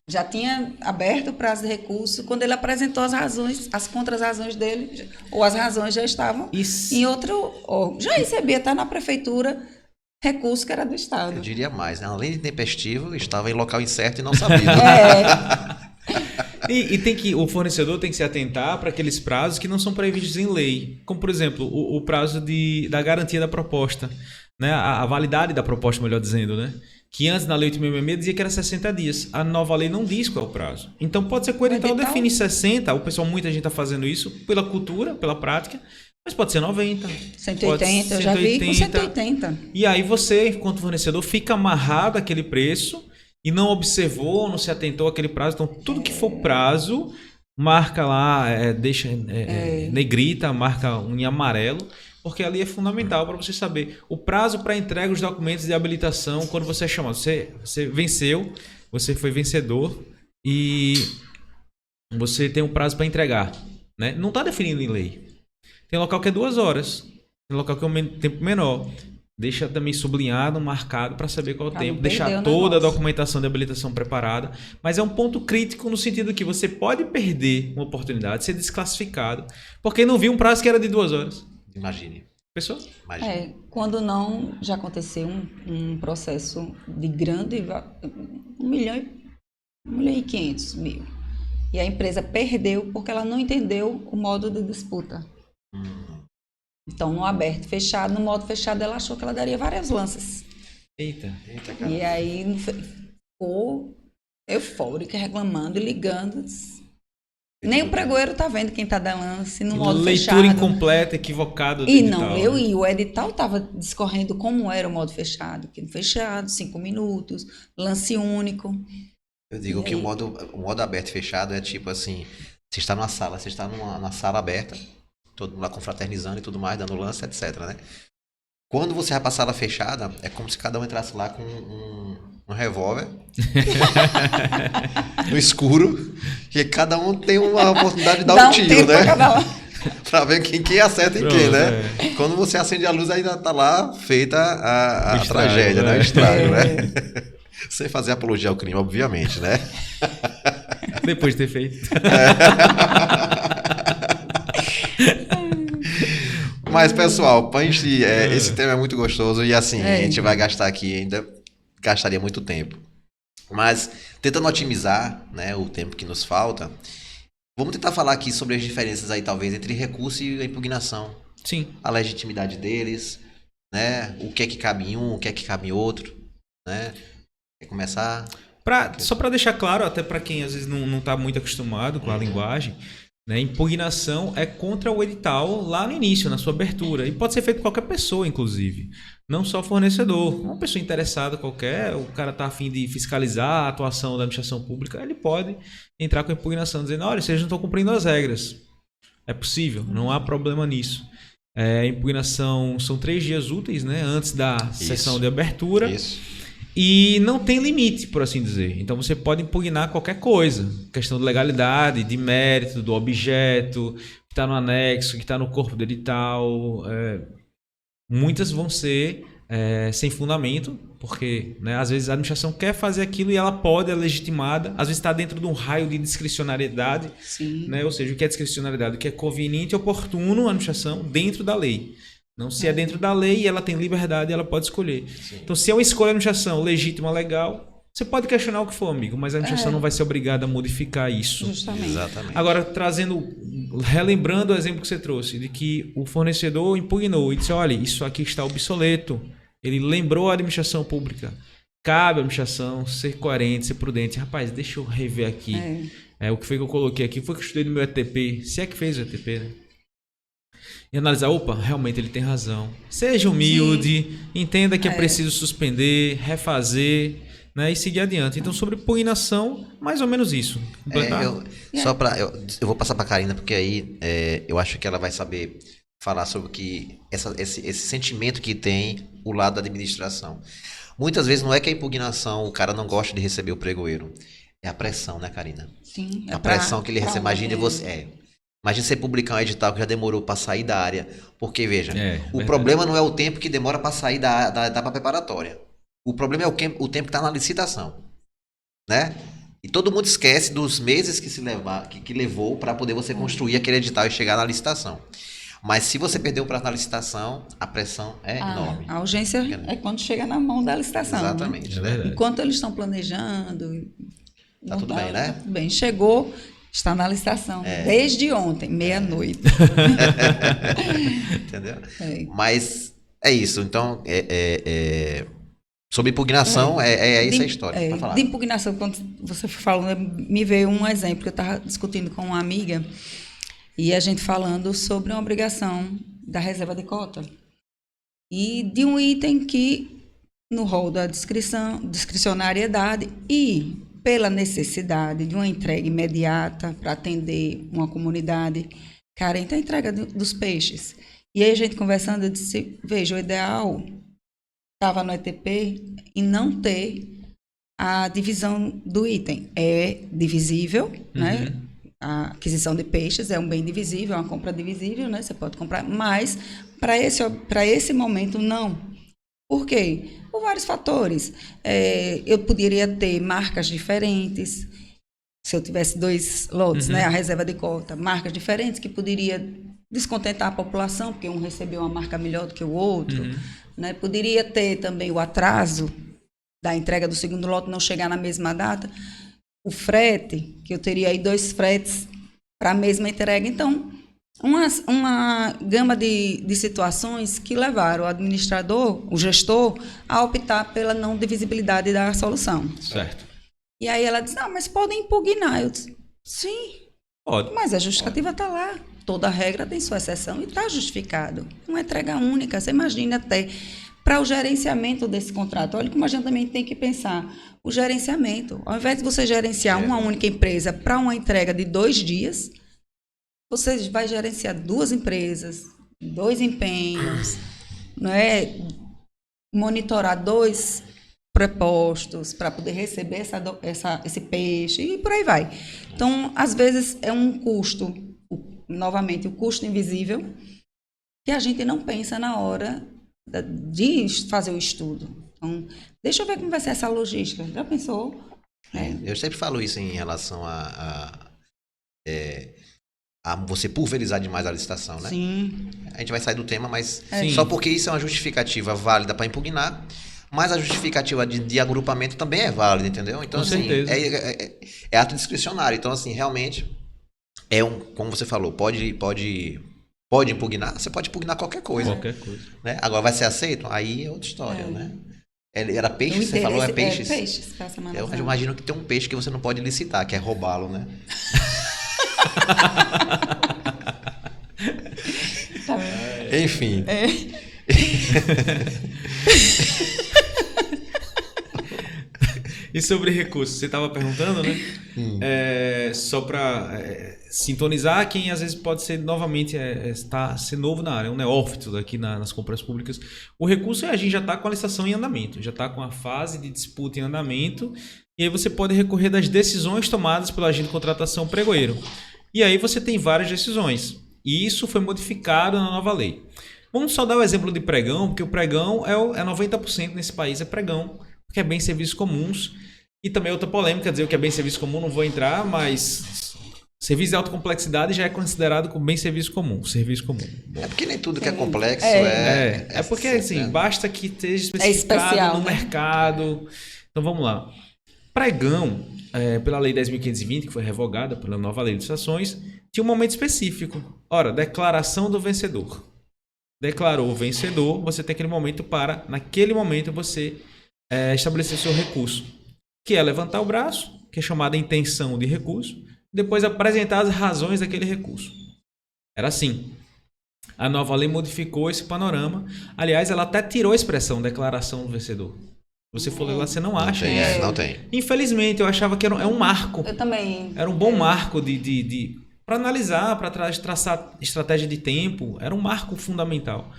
Já tinha aberto o prazo de recurso. Quando ele apresentou as razões, as contrarrazões dele, ou as razões já estavam em outro órgão. Já recebia, tá na prefeitura, recurso que era do Eu Estado. diria mais, né? Além de tempestivo, estava em local incerto e não sabido. E tem que, o fornecedor tem que se atentar para aqueles prazos que não são previstos em lei. Como, por exemplo, o prazo da garantia da proposta. Né? A validade da proposta, melhor dizendo, né? Que antes na lei 8.666 dizia que era 60 dias. A nova lei não diz qual é o prazo. Então pode ser que o edital define 60. O pessoal, muita gente está fazendo isso pela cultura, pela prática. Mas pode ser 90. 180, eu já vi com 180. E aí você, enquanto fornecedor, fica amarrado àquele preço e não observou, não se atentou àquele prazo. Então, tudo que for prazo, marca lá, deixa negrita, marca em amarelo, porque ali é fundamental para você saber o prazo para entrega dos documentos de habilitação quando você é chamado. Você venceu, você foi vencedor e você tem um prazo para entregar. Né? Não está definido em lei. Tem local que é 2 horas, tem local que é um tempo menor. Deixa também sublinhado, marcado para saber qual é o tempo. Deixar toda a documentação de habilitação preparada. Mas é um ponto crítico no sentido que você pode perder uma oportunidade, ser desclassificado, porque não viu um prazo que era de 2 horas. Imagine. Pessoal? Imagine. Quando não, já aconteceu um processo de grande... 1.500.000. E a empresa perdeu porque ela não entendeu o modo de disputa. Então, no aberto e fechado, no modo fechado, ela achou que ela daria vários lances. Eita, cara. E aí ficou eufórica, reclamando e ligando. Nem o pregoeiro tá vendo quem tá dando lance no modo fechado. Leitura incompleta, equivocada do edital. Não, e o edital tava discorrendo como era o modo fechado. Que no fechado, 5 minutos, lance único. Eu digo que o modo aberto e fechado é tipo assim, você está numa sala aberta, todo mundo lá confraternizando e tudo mais, dando lance, etc, né? Quando você vai pra sala fechada, é como se cada um entrasse lá com um revólver no escuro, e cada um tem uma oportunidade de dar um tiro, né? Pra ver quem acerta em quem, né? Quando você acende a luz, ainda tá lá feita a tragédia, né? O estrago, né? Sem fazer apologia ao crime, obviamente, né? Depois de ter feito. Mas, pessoal, esse tema é muito gostoso e assim, a gente vai gastar aqui, ainda gastaria muito tempo. Mas, tentando otimizar, né, o tempo que nos falta, vamos tentar falar aqui sobre as diferenças aí, talvez, entre recurso e a impugnação. Sim. A legitimidade deles, né? O que é que cabe em um, o que é que cabe em outro, né? Quer começar? Só para deixar claro, até para quem às vezes não está muito acostumado com a linguagem, né, impugnação é contra o edital lá no início, na sua abertura. E pode ser feito por qualquer pessoa, inclusive. Não só fornecedor. Uma pessoa interessada qualquer, o cara está a fim de fiscalizar a atuação da administração pública, ele pode entrar com impugnação, dizendo, olha, vocês não estão cumprindo as regras. É possível, não há problema nisso. Impugnação são 3 dias úteis, né, antes da sessão de abertura. Isso. E não tem limite, por assim dizer. Então você pode impugnar qualquer coisa. Questão de legalidade, de mérito, do objeto, que está no anexo, que está no corpo do edital. Muitas vão ser sem fundamento, porque né, às vezes a administração quer fazer aquilo e ela pode, é legitimada. Às vezes está dentro de um raio de discricionariedade. Né? Ou seja, o que é discricionariedade? O que é conveniente e oportuno a administração dentro da lei. Não, se é dentro da lei, ela tem liberdade e ela pode escolher. Sim. Então, se é uma escolha de administração legítima, legal, você pode questionar o que for, amigo, mas a administração não vai ser obrigada a modificar isso. Justamente. Exatamente. Agora, relembrando o exemplo que você trouxe, de que o fornecedor impugnou e disse, olha, isso aqui está obsoleto. Ele lembrou a administração pública. Cabe à administração ser coerente, ser prudente. Rapaz, deixa eu rever aqui. O que foi que eu coloquei aqui? Foi que eu estudei no meu ETP. Se é que fez o ETP, né? E analisar, opa, realmente ele tem razão. Seja humilde, entenda que é preciso suspender, refazer, né, e seguir adiante. Então, sobre impugnação, mais ou menos isso. Eu vou passar para a Karina, porque aí eu acho que ela vai saber falar sobre que esse sentimento que tem o lado da administração. Muitas vezes não é que a impugnação, o cara não gosta de receber o pregoeiro. É a pressão, né, Karina? Sim. A pressão que ele recebe. Imagine você... Imagina você publicar um edital que já demorou para sair da área. Porque, veja, o problema não é o tempo que demora para sair da etapa preparatória. O problema é o tempo que está na licitação. Né? E todo mundo esquece dos meses que levou para poder você construir aquele edital e chegar na licitação. Mas se você perder o prazo na licitação, a pressão é enorme. A urgência é quando chega na mão da licitação. Exatamente. É verdade. Enquanto eles estão planejando, Tá tudo bem, né? Tá tudo bem. Chegou, está na licitação. Desde ontem, meia-noite. Entendeu? É. Mas é isso. Então, sobre impugnação, é essa a história. Pode falar. De impugnação, quando você foi falando, me veio um exemplo que eu estava discutindo com uma amiga e a gente falando sobre uma obrigação da reserva de cota e de um item que, no rol da discricionariedade e pela necessidade de uma entrega imediata para atender uma comunidade carente, a entrega dos peixes. E aí a gente conversando, eu disse, veja, o ideal estava no ETP e não ter a divisão do item. É divisível, né? A aquisição de peixes é um bem divisível, é uma compra divisível, né? Você pode comprar, mas para esse momento não. Por quê? Por vários fatores. Eu poderia ter marcas diferentes, se eu tivesse 2 lotes, né? A reserva de cota, marcas diferentes que poderia descontentar a população, porque um recebeu uma marca melhor do que o outro. Né? Poderia ter também o atraso da entrega do segundo lote, não chegar na mesma data. O frete, que eu teria aí 2 fretes para a mesma entrega. Então, uma gama de situações que levaram o administrador, o gestor, a optar pela não divisibilidade da solução. Certo. E aí ela disse, mas podem impugnar. Eu disse, sim, Pode. mas a justificativa está lá. Toda regra tem sua exceção e está justificado. Uma entrega única, você imagina até para o gerenciamento desse contrato. Olha como a gente também tem que pensar. O gerenciamento. Ao invés de você gerenciar uma única empresa para uma entrega de 2 dias, você vai gerenciar 2 empresas, 2 empenhos, não é? Monitorar 2 prepostos para poder receber esse peixe e por aí vai. Então, às vezes, é um custo, novamente, o custo invisível, que a gente não pensa na hora de fazer o estudo. Então, deixa eu ver como vai ser essa logística. Já pensou? Eu sempre falo isso em relação a você pulverizar demais a licitação, né? Sim. A gente vai sair do tema, mas Sim. só porque isso é uma justificativa válida para impugnar, mas a justificativa de agrupamento também é válida, entendeu? Então, Com assim, certeza. é ato discricionário. Então, assim, realmente, como você falou, pode impugnar, você pode impugnar qualquer coisa. Qualquer coisa. Né? Agora, vai ser aceito? Aí é outra história, né? Era peixe, você falou? É peixes? Peixes, para a semana. Eu imagino que tem um peixe que você não pode licitar, que é roubá-lo, né? Tá bem. Enfim. E sobre recursos, você estava perguntando, né? Só para sintonizar, quem às vezes pode ser novamente ser novo na área, um neófito aqui nas compras públicas. O recurso a gente já está com a licitação em andamento, já está com a fase de disputa em andamento, e aí você pode recorrer das decisões tomadas pelo agente de contratação pregoeiro. E aí você tem várias decisões, e isso foi modificado na nova lei. Vamos só dar o exemplo de pregão, porque o pregão é 90% nesse país, é pregão, porque é bem serviços comuns. E também outra polêmica, dizer o que é bem serviço comum, não vou entrar, mas serviço de alta complexidade já é considerado como bem serviço comum. É porque nem tudo que é complexo É porque assim, basta que esteja especificado especial, no né? mercado. Então vamos lá. Pregão, pela lei 10.520, que foi revogada pela nova lei de licitações, tinha um momento específico. Ora, declaração do vencedor. Declarou o vencedor, você tem aquele momento para, naquele momento, você estabelecer seu recurso, que é levantar o braço, que é chamada intenção de recurso, depois apresentar as razões daquele recurso. Era assim. A nova lei modificou esse panorama. Aliás, ela até tirou a expressão declaração do vencedor. Você for ler lá, você não acha isso. Não tem. Infelizmente, eu achava que era um marco. Eu também. Era um bom marco para analisar, para traçar estratégia de tempo. Era um marco fundamental.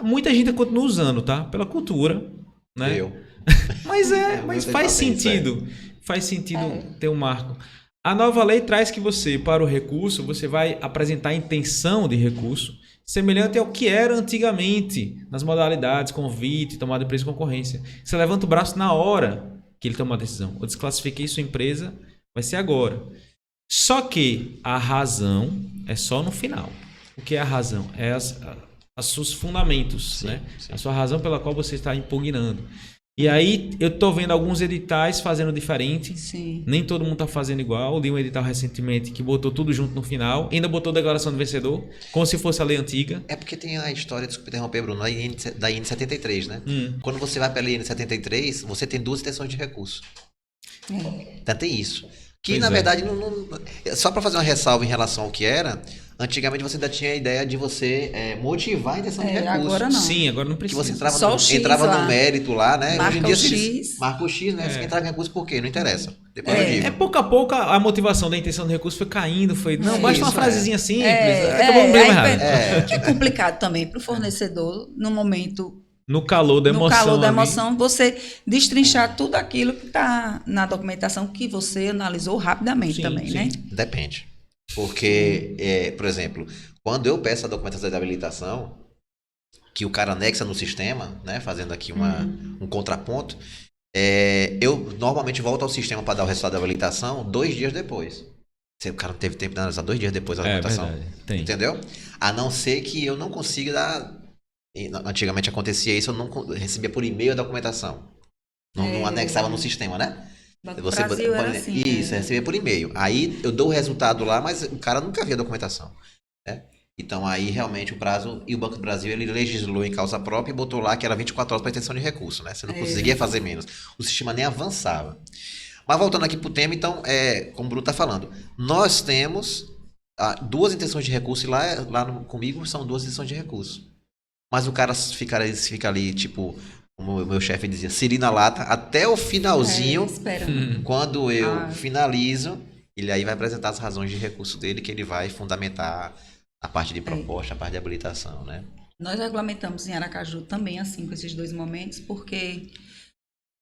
Muita gente continua usando, tá? Pela cultura, né? Mas faz sentido. Faz sentido ter um marco. A nova lei traz que você, para o recurso, você vai apresentar a intenção de recurso, semelhante ao que era antigamente, nas modalidades convite, tomada de preço e concorrência. Você levanta o braço na hora que ele toma a decisão. Eu desclassifiquei sua empresa vai ser agora. Só que a razão é só no final. O que é a razão? É os seus fundamentos, Sim, né? sim. A sua razão pela qual você está impugnando. E aí eu tô vendo alguns editais fazendo diferente. Sim. Nem todo mundo tá fazendo igual. Eu li um edital recentemente que botou tudo junto no final. Ainda botou declaração do vencedor, como se fosse a lei antiga. É porque tem a história, desculpa interromper, Bruno, da IN 73, né? Quando você vai pela IN 73, você tem 2 intenções de recurso. Então tem isso. Que, Pois na é. verdade, só para fazer uma ressalva em relação ao que era, antigamente você ainda tinha a ideia de você motivar a intenção de recurso. Agora não. Sim, agora não Que precisa. você entrava, Só o X entrava lá. no mérito lá, né? Marca Hoje em dia o se X. marca o X, né? Você entrava em recurso por quê? Não interessa. Depois eu digo. É pouco a pouco a motivação da intenção de recurso foi caindo, não, basta uma isso, frasezinha simples, É, acabou no mesmo aí, errado. que é complicado também para o fornecedor, no momento, No calor da emoção. no calor da ali. emoção, você destrinchar tudo aquilo que está na documentação que você analisou rapidamente Sim, também, sim. né? Depende. Porque, por exemplo, quando eu peço a documentação de habilitação, que o cara anexa no sistema, né? Fazendo aqui um contraponto, eu normalmente volto ao sistema para dar o resultado da habilitação 2 dias depois. Se o cara não teve tempo de analisar 2 dias depois da documentação. verdade. Tem. Entendeu? A não ser que eu não consiga dar. Antigamente acontecia isso, eu não recebia por e-mail a documentação. Não anexava no sistema, né? No Brasil era assim. Isso, recebia por e-mail. Aí eu dou o resultado lá, mas o cara nunca via a documentação. Né? Então aí realmente o prazo. E o Banco do Brasil ele legislou em causa própria e botou lá que era 24 horas para intenção de recurso, né? Você não conseguia fazer menos. O sistema nem avançava. Mas voltando aqui para o tema, então, como o Bruno está falando, nós temos 2 intenções de recurso e comigo são 2 intenções de recurso. Mas o cara fica ali, tipo, como o meu chefe dizia, siri na lata, até o finalzinho, Espera. quando eu finalizo, ele aí vai apresentar as razões de recurso dele, que ele vai fundamentar a parte de proposta, a parte de habilitação, né? Nós regulamentamos em Aracaju também assim, com esses 2 momentos, porque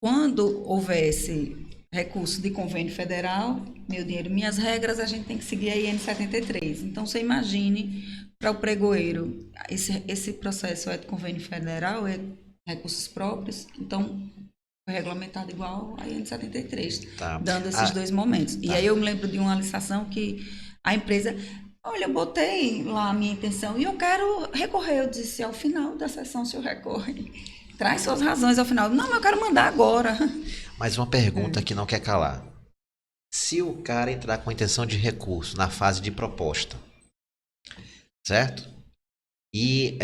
quando houvesse recurso de convênio federal, meu dinheiro, minhas regras, a gente tem que seguir a IN 73. Então, você imagine, para o pregoeiro, esse processo é de convênio federal, é recursos próprios, então foi regulamentado igual a IN 73, Tá. dando esses 2 momentos. E aí eu me lembro de uma licitação que a empresa, olha, eu botei lá a minha intenção e eu quero recorrer. Eu disse, ao final da sessão o senhor recorre. Traz suas razões ao final. Não, mas eu quero mandar agora. Mas uma pergunta que não quer calar. Se o cara entrar com a intenção de recurso na fase de proposta, certo? E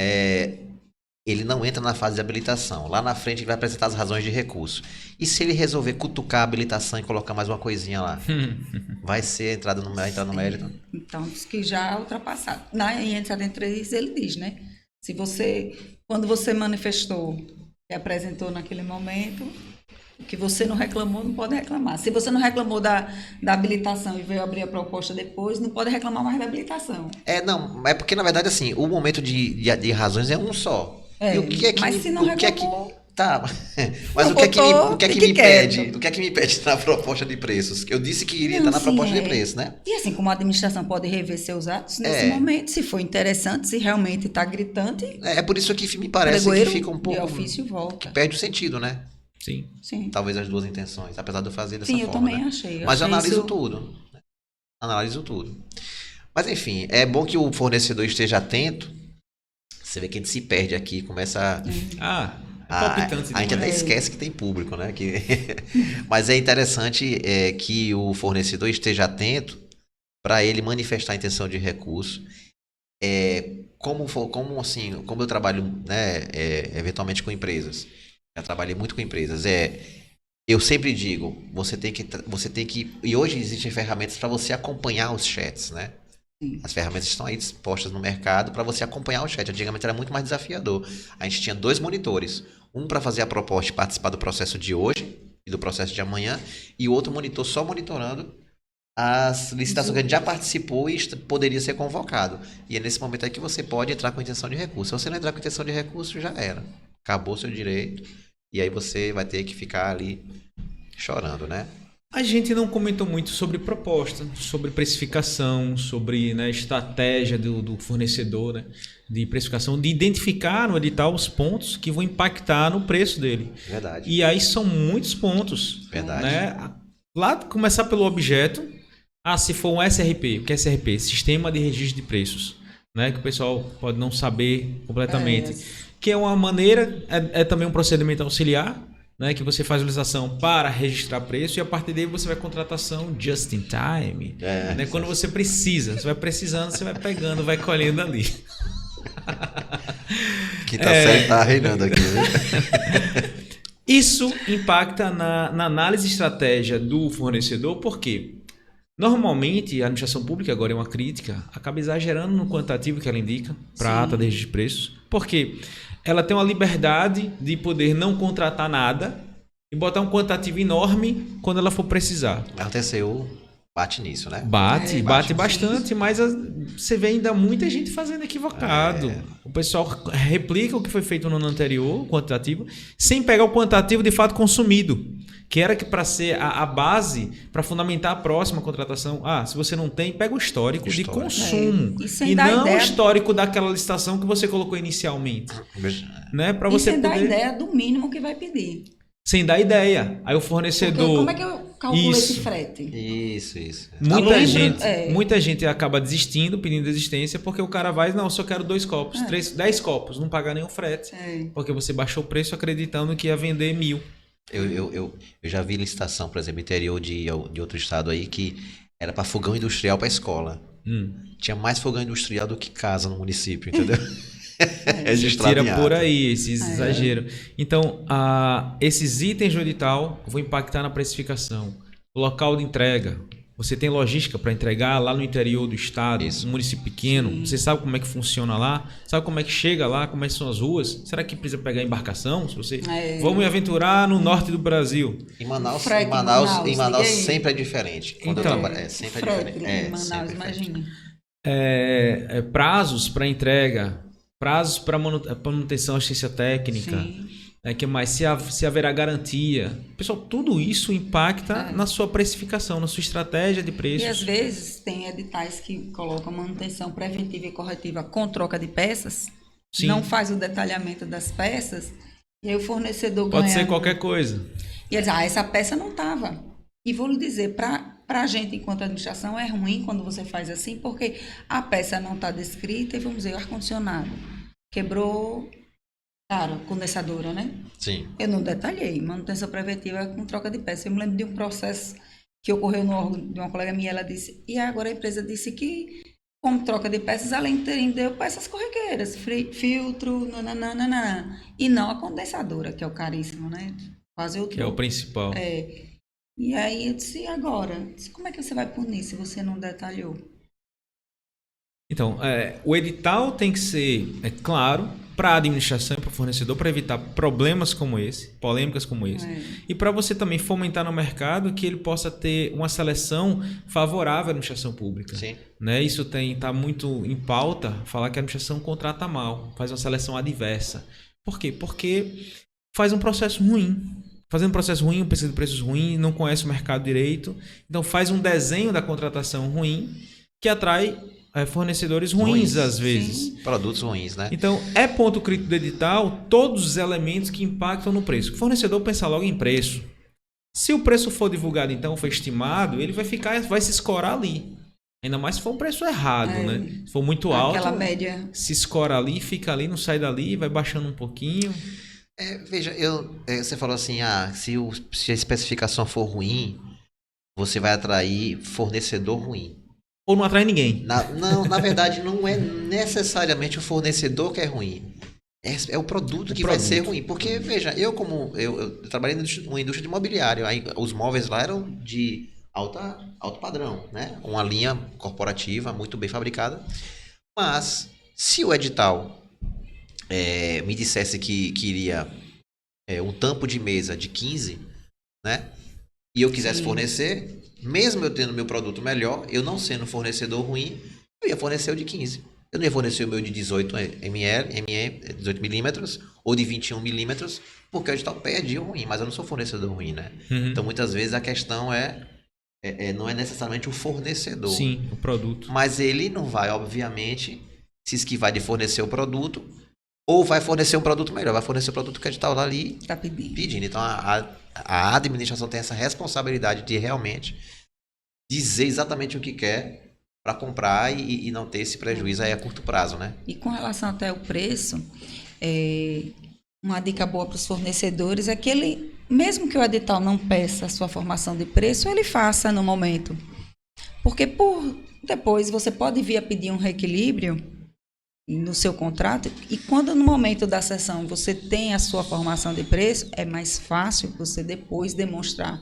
ele não entra na fase de habilitação. Lá na frente ele vai apresentar as razões de recurso. E se ele resolver cutucar a habilitação e colocar mais uma coisinha lá? Vai ser entrar no mérito? Então, diz que já é ultrapassado. Na IN 73 ele diz, né? Se você, quando você manifestou e apresentou naquele momento, o que você não reclamou, não pode reclamar. Se você não reclamou da habilitação e veio abrir a proposta depois, não pode reclamar mais da habilitação. Não, é porque na verdade assim, o momento de razões é um só. E o que é que mas se não reclamou... Tá, mas Não o que é que me quieto. pede? O que é que me pede na proposta de preços? Eu disse que iria estar na proposta de preço, né? E assim como a administração pode rever seus atos nesse momento, se for interessante, se realmente está gritante, É por isso que me parece que fica um pouco... de ofício volta. Que perde o sentido, né? Sim. Talvez as 2 intenções, apesar de eu fazer dessa Sim, forma. eu também né? achei. Mas eu analiso isso... tudo. Analiso tudo. Mas enfim, é bom que o fornecedor esteja atento. Você vê que a gente se perde aqui, começa palpitante a gente até demais. esquece que tem público, né? Mas é interessante que o fornecedor esteja atento para ele manifestar a intenção de recurso. Como eu trabalho, né, eventualmente com empresas, já trabalhei muito com empresas, eu sempre digo, você tem que, e hoje existem ferramentas para você acompanhar os chats, né? As ferramentas estão aí dispostas no mercado para você acompanhar o chat. Antigamente era muito mais desafiador. A gente tinha 2 monitores, um para fazer a proposta e participar do processo de hoje e do processo de amanhã, e o outro monitor só monitorando as licitações que a gente já participou e poderia ser convocado. E é nesse momento aí que você pode entrar com intenção de recurso. Se você não entrar com intenção de recurso, já era. Acabou seu direito. E aí você vai ter que ficar ali chorando, né? A gente não comentou muito sobre proposta, sobre precificação, sobre, né, estratégia do fornecedor, né, de precificação, de identificar no edital os pontos que vão impactar no preço dele. Verdade. E aí são muitos pontos. Verdade. Né? Lá começar pelo objeto. Se for um SRP, o que é SRP? Sistema de Registro de Preços, né? Que o pessoal pode não saber completamente. Que é uma maneira, é também um procedimento auxiliar, né? Que você faz a licitação para registrar preço e a partir daí você vai contratação just in time. Né? Quando você precisa, você vai precisando, você vai pegando, vai colhendo ali. Quinta série tá reinando aqui, né? Isso impacta na análise de estratégia do fornecedor, por quê? Normalmente, a administração pública, agora é uma crítica, acaba exagerando no quantitativo que ela indica para a ata de registro de preços. Por quê? Ela tem uma liberdade de poder não contratar nada e botar um quantitativo enorme quando ela for precisar. A TCU bate nisso, né? Bate bastante, mas você vê ainda muita gente fazendo equivocado. O pessoal replica o que foi feito no ano anterior, o quantitativo, sem pegar o quantitativo de fato consumido. Que era que para ser a base, para fundamentar a próxima contratação. Se você não tem, pega o histórico de consumo. E não o histórico daquela licitação que você colocou inicialmente. Né? Para você sem dar ideia do mínimo que vai pedir. Sem dar ideia. Aí o fornecedor... Porque como é que eu calculo esse frete? Isso. Muita gente acaba desistindo, pedindo desistência, porque o cara vai, não, só quero 2 copos, 10 copos, não paga nenhum frete. Porque você baixou o preço acreditando que ia vender 1.000. Eu já vi licitação, por exemplo, interior de outro estado aí, que era para fogão industrial para escola. Tinha mais fogão industrial do que casa no município, entendeu? Tira por aí esses exageros. Então, esses itens do edital vão impactar na precificação. O local de entrega. Você tem logística para entregar lá no interior do estado, um município pequeno. Sim. Você sabe como é que funciona lá? Sabe como é que chega lá? Como é que são as ruas? Será que precisa pegar embarcação? Se você... Vamos me aventurar no norte do Brasil. Em Manaus sempre é diferente. Sempre é diferente. Em Manaus, imagina. Prazos para entrega, prazos para manutenção, assistência técnica. Sim. Que mais? Se haverá garantia. Pessoal, tudo isso impacta na sua precificação, na sua estratégia de preços. E às vezes tem editais que colocam manutenção preventiva e corretiva com troca de peças. Sim. Não faz o detalhamento das peças e aí o fornecedor ganha... Pode ser qualquer coisa. E ele diz, essa peça não estava. E vou lhe dizer, para a gente, enquanto administração, é ruim quando você faz assim, porque a peça não está descrita e, vamos dizer, o ar-condicionado quebrou... Claro, condensadora, né? Sim. Eu não detalhei. Manutenção preventiva com troca de peças. Eu me lembro de um processo que ocorreu no órgão de uma colega minha. Ela disse, e agora a empresa disse que, como troca de peças, ela entendeu peças corriqueiras, filtro, nananana, e não a condensadora, que é o caríssimo, né? Quase o que é o principal. E aí eu disse, e agora? Eu disse, como é que você vai punir se você não detalhou? Então, o edital tem que ser claro para a administração e para o fornecedor, para evitar problemas como esse, polêmicas como esse. E para você também fomentar no mercado que ele possa ter uma seleção favorável à administração pública. Sim. Né? Isso está muito em pauta, falar que a administração contrata mal, faz uma seleção adversa. Por quê? Porque faz um processo ruim. Fazendo um processo ruim, um pesquisa de preços ruim, não conhece o mercado direito. Então faz um desenho da contratação ruim que atrai... fornecedores ruins às vezes. Sim. Produtos ruins, né? Então, ponto crítico do edital todos os elementos que impactam no preço. O fornecedor pensa logo em preço. Se o preço for divulgado, então, for estimado, ele vai se escorar ali. Ainda mais se for um preço errado, né? Se for muito alto, aquela média. Se escora ali, fica ali, não sai dali, vai baixando um pouquinho. Veja, você falou assim, se a especificação for ruim, você vai atrair fornecedor ruim. Ou não atrai ninguém. Na verdade, não é necessariamente o fornecedor que é ruim. É o produto que vai ser ruim. Porque, veja, eu trabalhei numa indústria de imobiliário. Aí, os móveis lá eram de alto padrão, né? Uma linha corporativa muito bem fabricada. Mas, se o edital me dissesse que queria um tampo de mesa de 15, né? E eu quisesse fornecer... Mesmo eu tendo meu produto melhor, eu não sendo fornecedor ruim, eu ia fornecer o de 15. Eu não ia fornecer o meu de 18 milímetros ou de 21 milímetros, porque o edital pede o ruim, mas eu não sou fornecedor ruim, né? Uhum. Então, muitas vezes a questão não é necessariamente o fornecedor. Sim, o produto. Mas ele não vai, obviamente, se esquivar de fornecer o produto, ou vai fornecer um produto melhor, vai fornecer o produto que o edital lá ali tá pedindo. Então, A administração tem essa responsabilidade de realmente dizer exatamente o que quer para comprar e não ter esse prejuízo aí a curto prazo, né? E com relação até ao preço, uma dica boa para os fornecedores é que ele, mesmo que o edital não peça a sua formação de preço, ele faça no momento. Porque depois você pode vir a pedir um reequilíbrio no seu contrato e quando no momento da sessão você tem a sua formação de preço, é mais fácil você depois demonstrar.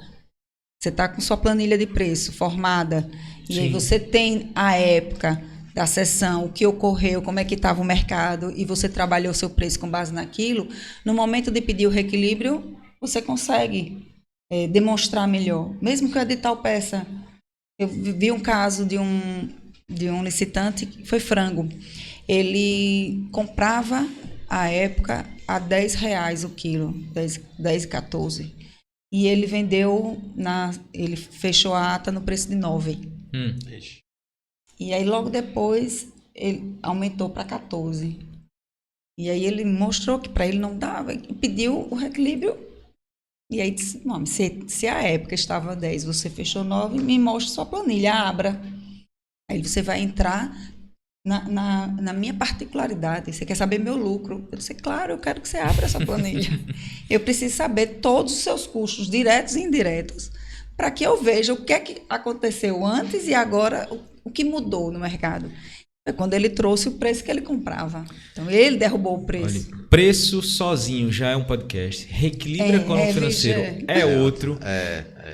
Você está com sua planilha de preço formada e aí você tem a época da sessão, o que ocorreu, como é que estava o mercado e você trabalhou o seu preço com base naquilo, no momento de pedir o reequilíbrio, você consegue demonstrar melhor. Mesmo que o edital peça. Eu vi um caso de um licitante que foi frango. Ele comprava, à época, a R$10 o quilo, 10,14. E ele vendeu, ele fechou a ata no preço de 9. E aí, logo depois, ele aumentou para 14. E aí, ele mostrou que para ele não dava, e pediu o reequilíbrio. E aí, disse, não, se a época estava 10, você fechou 9, me mostre sua planilha, abra. Aí você vai entrar na minha particularidade. Você quer saber meu lucro? Eu disse, claro, eu quero que você abra essa planilha. Eu preciso saber todos os seus custos, diretos e indiretos, para que eu veja o que é que aconteceu antes e agora, o que mudou no mercado. Foi quando ele trouxe o preço que ele comprava. Então, ele derrubou o preço. Olha, preço sozinho já é um podcast. Reequilíbrio econômico financeiro é outro.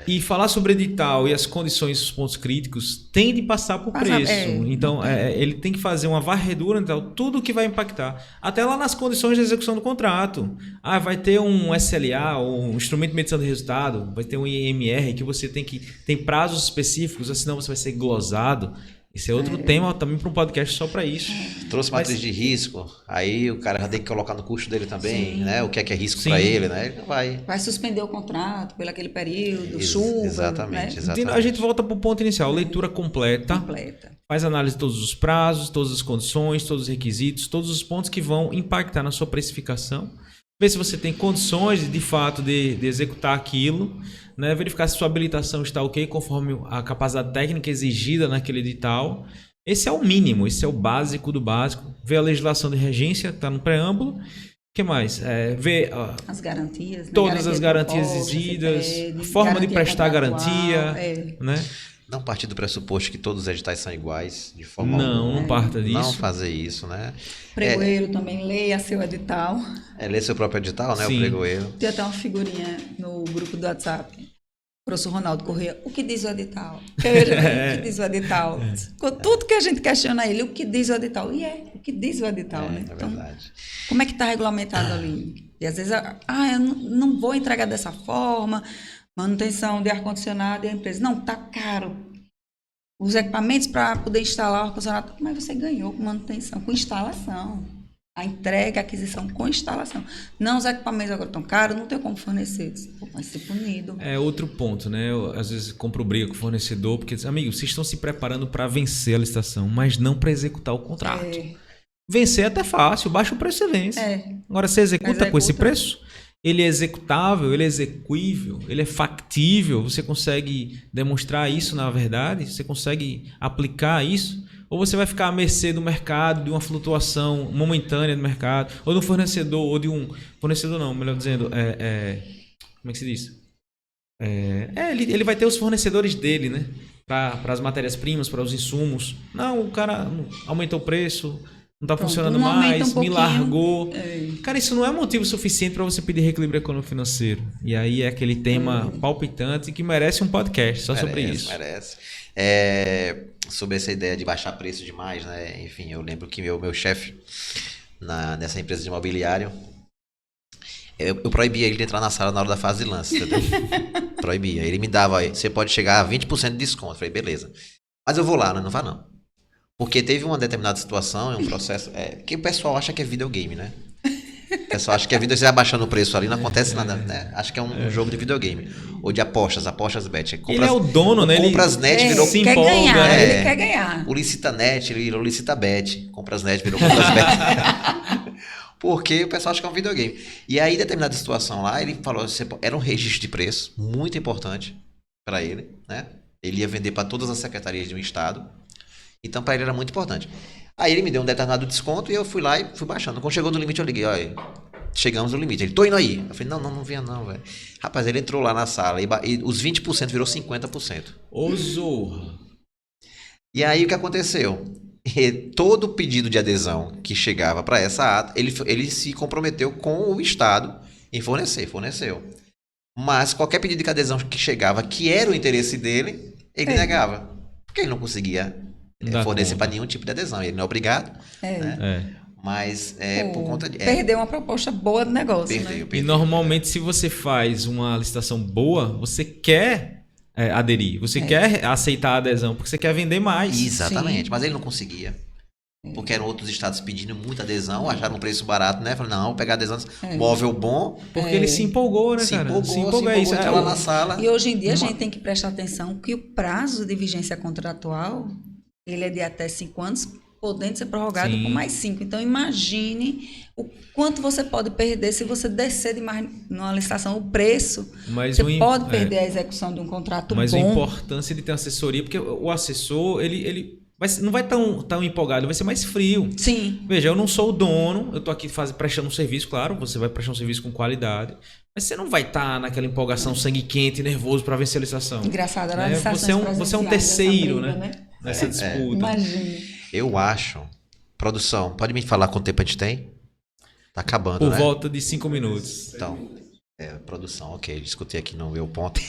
E falar sobre edital e as condições, os pontos críticos, tem de passar por preço. Então, ele tem que fazer uma varredura, então, tudo que vai impactar. Até lá nas condições de execução do contrato. Vai ter um SLA, um instrumento de medição de resultado, vai ter um IMR que você tem prazos específicos, senão você vai ser glosado. Esse é outro tema também para um podcast só para isso. Trouxe matriz de risco, aí o cara já tem que colocar no custo dele também, né? O que é risco para ele, né? Ele vai suspender o contrato pelo aquele período, chuva. Exatamente, né? exatamente. A gente volta para o ponto inicial, leitura completa. Faz análise de todos os prazos, todas as condições, todos os requisitos, todos os pontos que vão impactar na sua precificação. Ver se você tem condições de fato de executar aquilo, né? Verificar se sua habilitação está ok conforme a capacidade técnica exigida naquele edital. Esse é o mínimo, esse é o básico do básico. Ver a legislação de regência, está no preâmbulo. O que mais? Ver as garantias. Todas as garantias exigidas, forma de prestar garantia. Né? Não partir do pressuposto que todos os editais são iguais, de forma não parta disso. Não fazer isso, né? Pregoeiro também, leia seu edital. Ler seu próprio edital, né? Sim. O pregoeiro. Tem até uma figurinha no grupo do WhatsApp. O professor Ronaldo Corrêa, o que diz o edital? O que diz o edital? Com tudo que a gente questiona ele, o que diz o edital? O que diz o edital, né? É então, verdade. como é que está regulamentado ali? E às vezes, eu não vou entregar dessa forma, manutenção de ar-condicionado e a empresa. Não, tá caro. Os equipamentos para poder instalar o ar-condicionado, mas você ganhou com manutenção, com instalação. A entrega, a aquisição com instalação. Não, os equipamentos agora estão caros, não tem como fornecer. Vai ser punido. É outro ponto, né? Eu, às vezes compro briga com o fornecedor, porque diz, amigo, vocês estão se preparando para vencer a licitação, mas não para executar o contrato. Vencer é até fácil, baixa o preço e vence. Agora, você executa com esse preço? Ele é executável, ele é execuível, ele é factível, você consegue demonstrar isso na verdade? Você consegue aplicar isso? Ou você vai ficar à mercê do mercado, de uma flutuação momentânea do mercado, ou de um fornecedor, ou de um... Fornecedor não, melhor dizendo, como é que se diz? Ele vai ter os fornecedores dele, né? Para as matérias-primas, para os insumos. Não, o cara aumentou o preço, não está funcionando mais, me largou. Cara, isso não é motivo suficiente para você pedir reequilíbrio econômico financeiro. E aí é aquele tema palpitante que merece um podcast só sobre isso. Merece. Sobre essa ideia de baixar preço demais, né? Enfim, eu lembro que meu chefe nessa empresa de imobiliário, eu proibia ele de entrar na sala na hora da fase de lance, entendeu? Proibia. Ele me dava, você pode chegar a 20% de desconto. Eu falei, beleza. Mas eu vou lá, né? Não vá não. Porque teve uma determinada situação, um processo, que o pessoal acha que é videogame, né? O pessoal acha que é videogame, você vai baixando o preço ali, não acontece nada, né? Acho que é um jogo de videogame. Ou de apostas bet. Ele é o dono, né? Compras.net virou... Ele quer ganhar, ele quer ganhar. O Licita.net, ele virou Licita.bet. Compras.net virou Compras.bet. Porque o pessoal acha que é um videogame. E aí, em determinada situação lá, ele falou, era um registro de preço muito importante para ele, né? Ele ia vender para todas as secretarias do estado. Então, para ele era muito importante. Aí ele me deu um determinado desconto e eu fui lá e fui baixando. Quando chegou no limite, eu liguei, olha, chegamos no limite. Ele, tô indo aí. Eu falei, não vinha não, velho. Rapaz, ele entrou lá na sala e os 20% virou 50%. Ô, zorra. E aí o que aconteceu? Todo pedido de adesão que chegava para essa ata, ele se comprometeu com o Estado em forneceu. Mas qualquer pedido de adesão que chegava, que era o interesse dele, ele negava. Porque ele não conseguia fornecer para nenhum tipo de adesão. Ele não é obrigado, né? Mas por conta de... Perdeu uma proposta boa de negócio, né? E normalmente, se você faz uma licitação boa, você quer aderir, você quer aceitar a adesão, porque você quer vender mais. Exatamente, Sim. mas ele não conseguia. Porque eram outros estados pedindo muita adesão, acharam um preço barato, né? Falaram, não, vou pegar adesão, móvel bom. Porque ele se empolgou, né, cara? Se empolgou, entrou lá na sala. E hoje em dia a gente tem que prestar atenção que o prazo de vigência contratual, ele é de até 5 anos, podendo ser prorrogado por mais 5. Então, imagine o quanto você pode perder se você descer demais numa licitação o preço. Mas você pode perder a execução de um contrato mas bom. Mas a importância de ter assessoria, porque o assessor, ele não vai tão empolgado, ele vai ser mais frio. Sim. Veja, eu não sou o dono, eu tô aqui prestando um serviço, claro, você vai prestar um serviço com qualidade, mas você não vai estar naquela empolgação, sangue quente, nervoso para vencer a licitação. Engraçado, era a licitação você é um terceiro, briga, né? Nessa disputa. Imagina. Eu acho. Produção, pode me falar quanto tempo a gente tem? Tá acabando, Por né? volta de 5 minutos. Então, produção, ok. Discuti aqui no meu ponto.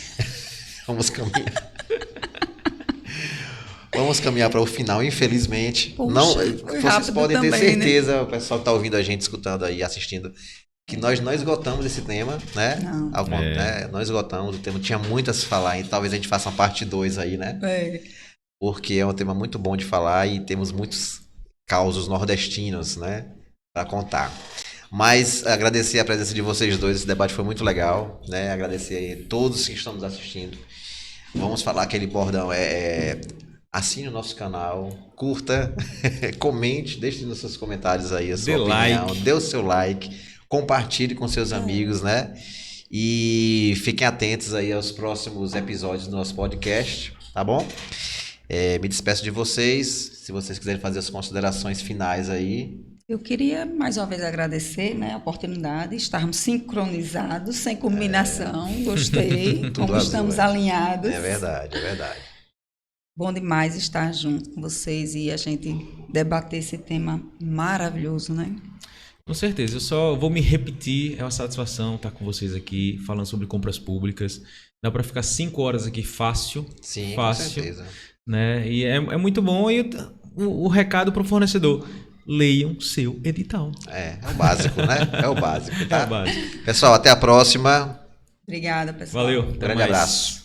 Vamos caminhar. Vamos caminhar para o final, infelizmente. Puxa, não, vocês podem também, ter certeza, né? O pessoal que está ouvindo a gente, escutando aí, assistindo, que nós não esgotamos esse tema, né? Né? Nós esgotamos o tema. Tinha muito a se falar, e talvez a gente faça uma parte 2 aí, né? Porque é um tema muito bom de falar e temos muitos causos nordestinos, né? Para contar. Mas agradecer a presença de vocês dois, esse debate foi muito legal, né? Agradecer aí a todos que estão nos assistindo. Vamos falar aquele bordão, assine o nosso canal, curta, comente, deixe nos seus comentários aí a sua opinião, dê o seu like, compartilhe com seus amigos, né? E fiquem atentos aí aos próximos episódios do nosso podcast, tá bom? Me despeço de vocês, se vocês quiserem fazer as considerações finais aí. Eu queria mais uma vez agradecer, né, a oportunidade de estarmos sincronizados, sem combinação, gostei, como estamos alinhados. É verdade, é verdade. Bom demais estar junto com vocês e a gente debater esse tema maravilhoso, né? Com certeza, eu só vou me repetir, é uma satisfação estar com vocês aqui, falando sobre compras públicas. Dá para ficar 5 horas aqui fácil. Sim, fácil, com certeza. Né? E é muito bom. E o recado para o fornecedor, leiam seu edital. É o básico, né? É o básico, tá? É o básico. Pessoal, até a próxima. Obrigada, pessoal. Valeu. Grande abraço.